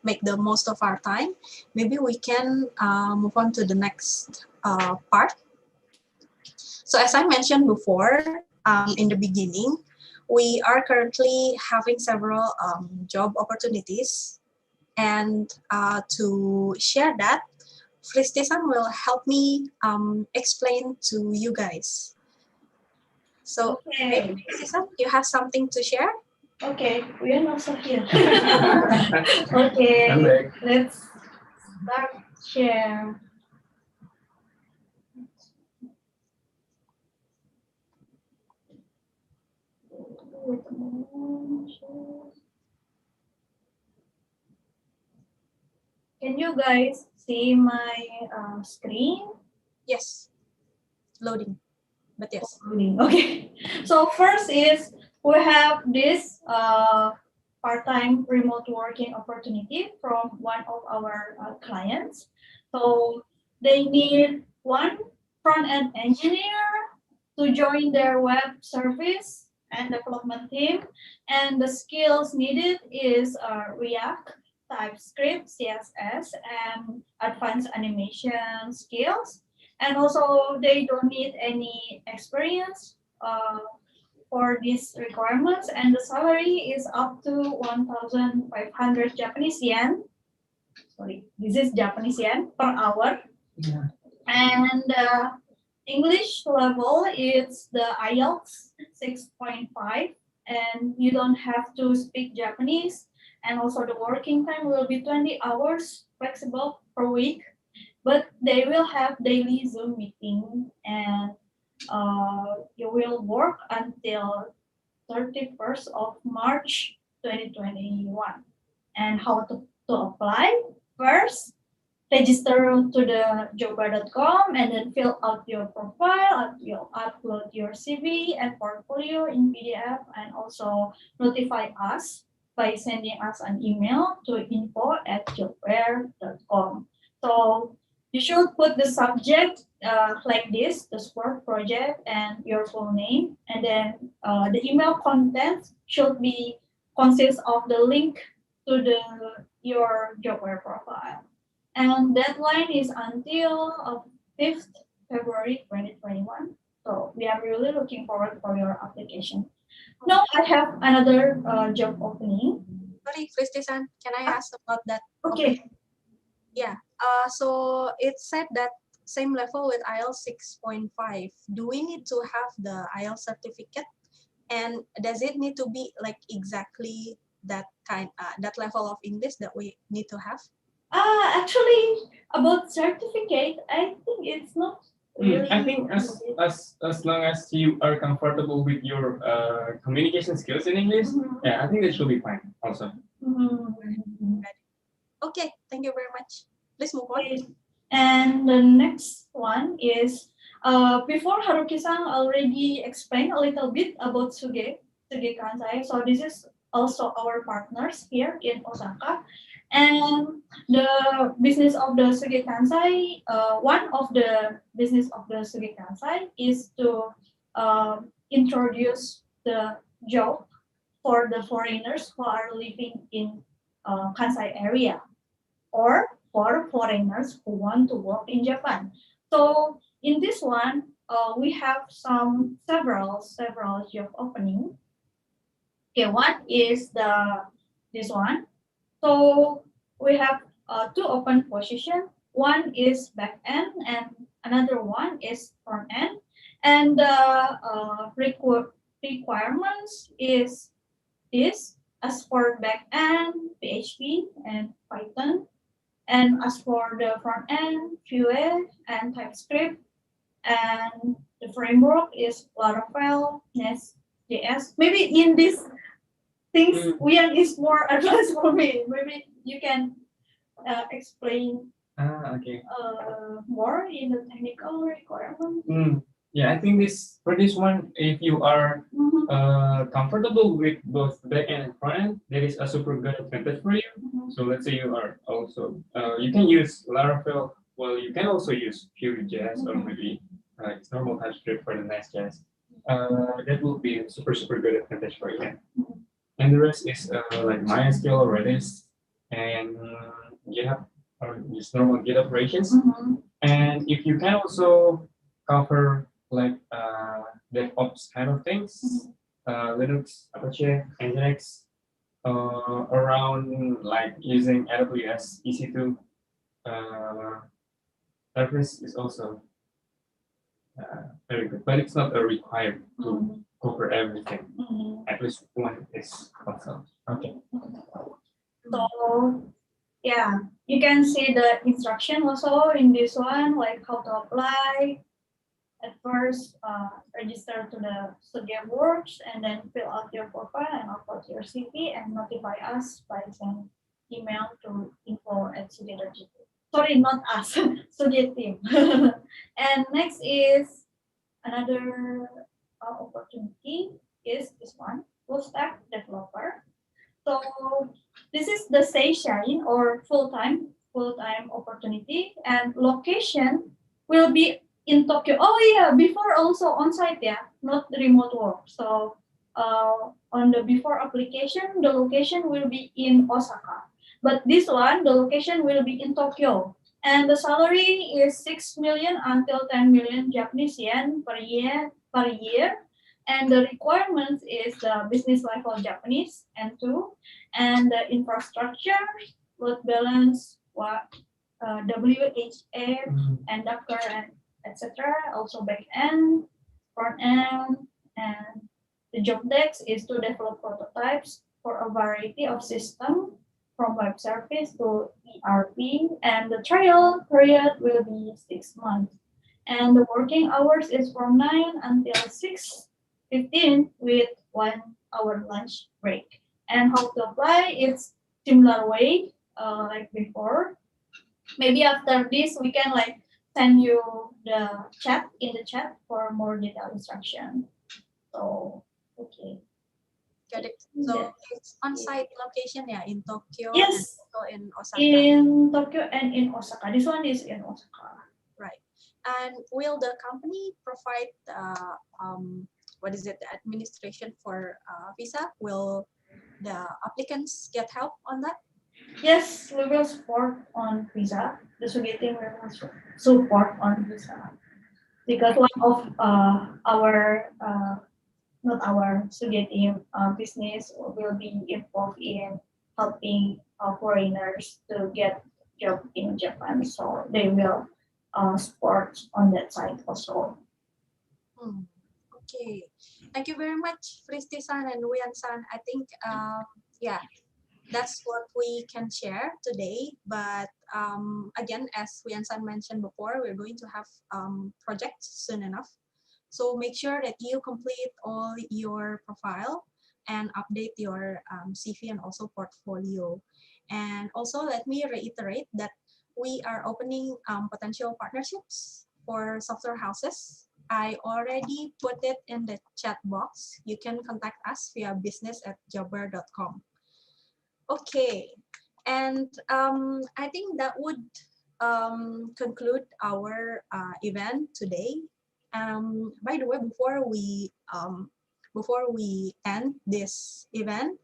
make the most of our time, maybe we can move on to the next part. So as I mentioned before, in the beginning, we are currently having several job opportunities. And to share that, Fristisan will help me explain to you guys. So maybe Fristisan, you have something to share? Okay, we are also here. Okay, let's start share. Can you guys see my screen? Yes, loading, but yes. Okay, so first is we have this part-time remote working opportunity from one of our clients. So they need one front-end engineer to join their web service and development team, and the skills needed is React, TypeScript, CSS, and advanced animation skills. And also they don't need any experience for these requirements, and the salary is up to 1,500 Japanese yen. Sorry, this is Japanese yen per hour. Yeah. And English level is the IELTS 6.5, and you don't have to speak Japanese. And also the working time will be 20 hours flexible per week, but they will have daily Zoom meeting, and you will work until 31st of March 2021. And how to apply? First, register to the jobware.com and then fill out your profile, you'll upload your CV and portfolio in PDF, and also notify us by sending us an email to info@jobware.com. So you should put the subject like this, the sport project and your full name, and then the email content should be consist of the link to your Jobware profile. And deadline is until 5th February 2021. So we are really looking forward for your application. Now I have another job opening. Sorry, Fristisan, can I ask about that? Okay. Yeah. So it said that same level with IELTS 6.5. Do we need to have the IELTS certificate? And does it need to be like exactly that that level of English that we need to have? Actually, about certificate, I think it's not really. I think as long as you are comfortable with your communication skills in English, yeah, I think that should be fine also. Okay, thank you very much. Please move on. And the next one is before Haruki-san already explained a little bit about Suge Kansai. So this is also our partners here in Osaka. And the business of the Suge Kansai, one of the business of the Suge Kansai is to introduce the job for the foreigners who are living in Kansai area, or for foreigners who want to work in Japan. So in this one, we have several job opening. Okay, one is this one. So we have two open positions. One is back end and another one is front end. And the requirements is this. As for back end, PHP and Python. And as for the front end, Vue and TypeScript. And the framework is Laravel, JS. Maybe in these things, Wian is more advanced for me. Maybe you can explain Okay. more in the technical requirement. Yeah, I think for this one, if you are comfortable with both backend and frontend, that is a super good advantage for you. So let's say you are also you can use Laravel. Well, you can also use Vue.js or maybe it's normal TypeScript for the Next.js. That will be a super good advantage for you. And the rest is like MySQL, Redis, and GitHub or just normal Git operations. And if you can also cover like DevOps kind of things, Linux, Apache, Nginx, around like using AWS EC2 service is also very good, but it's not a required to cover everything. At least one is also okay. So yeah, you can see the instruction also in this one, like how to apply. At first, register to the Studio Works and then fill out your profile and upload your CV and notify us by sending email to info@studio.gp. Sorry, not us, Studio team. And next is another opportunity is this one, full stack developer. So this is the session or full-time opportunity, and location will be in Tokyo. Oh yeah, before also on-site, yeah, not remote work. So on the before application, the location will be in Osaka. But this one, the location will be in Tokyo. And the salary is 6 million until 10 million Japanese yen per year. And the requirements is the business level Japanese N2, and the infrastructure, load balance, WHA, and Docker, and etc. Also back end, front end, and the job desk is to develop prototypes for a variety of systems from web service to ERP, and the trial period will be 6 months. And the working hours is from 9 until 6:15 with 1 hour lunch break. And how to apply, it's similar way like before. Maybe after this we can like send you the chat for more detailed instruction. So okay. Got it. So it's on-site location, yeah, in Tokyo Yes. and also in Osaka. In Tokyo and in Osaka. This one is in Osaka. Right. And will the company provide what is it, the administration for visa? Will the applicants get help on that? Yes, we will support on visa. The Soviet team will support on visa. Because one of our not our Soviet team business will be involved in helping foreigners to get job in Japan. So they will support on that side also. Okay, thank you very much, Fristi-san and Wian-san. I think, yeah, that's what we can share today. But again, as Wian-san mentioned before, we're going to have projects soon enough. So make sure that you complete all your profile and update your CV and also portfolio. And also let me reiterate that we are opening potential partnerships for software houses. I already put it in the chat box. You can contact us via business@jobware.com. Okay, and I think that would conclude our event today. By the way, before we end this event,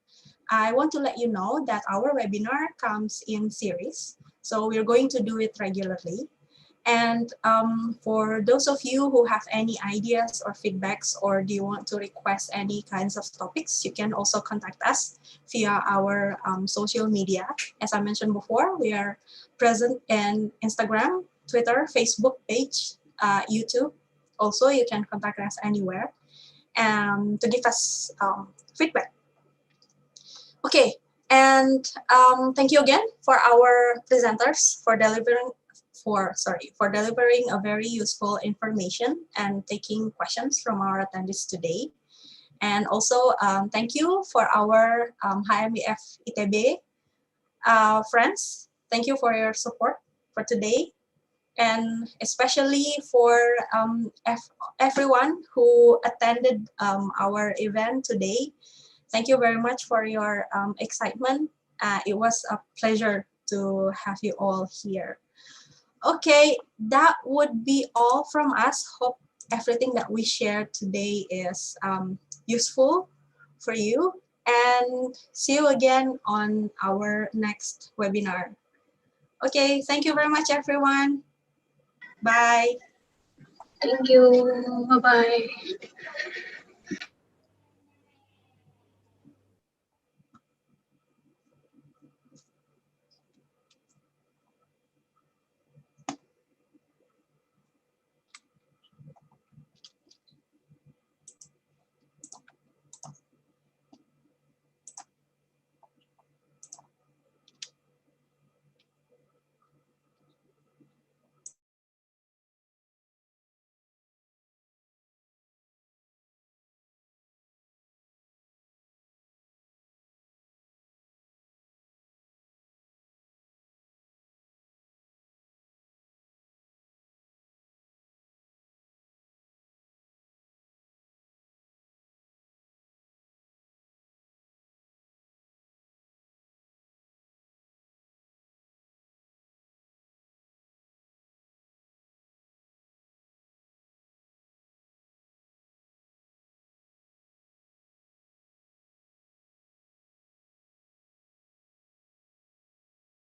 I want to let you know that our webinar comes in series. So we're going to do it regularly. And for those of you who have any ideas or feedbacks, or do you want to request any kinds of topics, you can also contact us via our social media. As I mentioned before, we are present in Instagram, Twitter, Facebook page, YouTube. Also, you can contact us anywhere to give us feedback. Okay, and thank you again for our presenters for delivering a very useful information and taking questions from our attendees today. And also, thank you for our HMBF ITB friends. Thank you for your support for today. And especially for everyone who attended our event today. Thank you very much for your excitement. It was a pleasure to have you all here. Okay, that would be all from us. Hope everything that we shared today is useful for you. And see you again on our next webinar. Okay, thank you very much, everyone. Bye. Thank you. Bye-bye.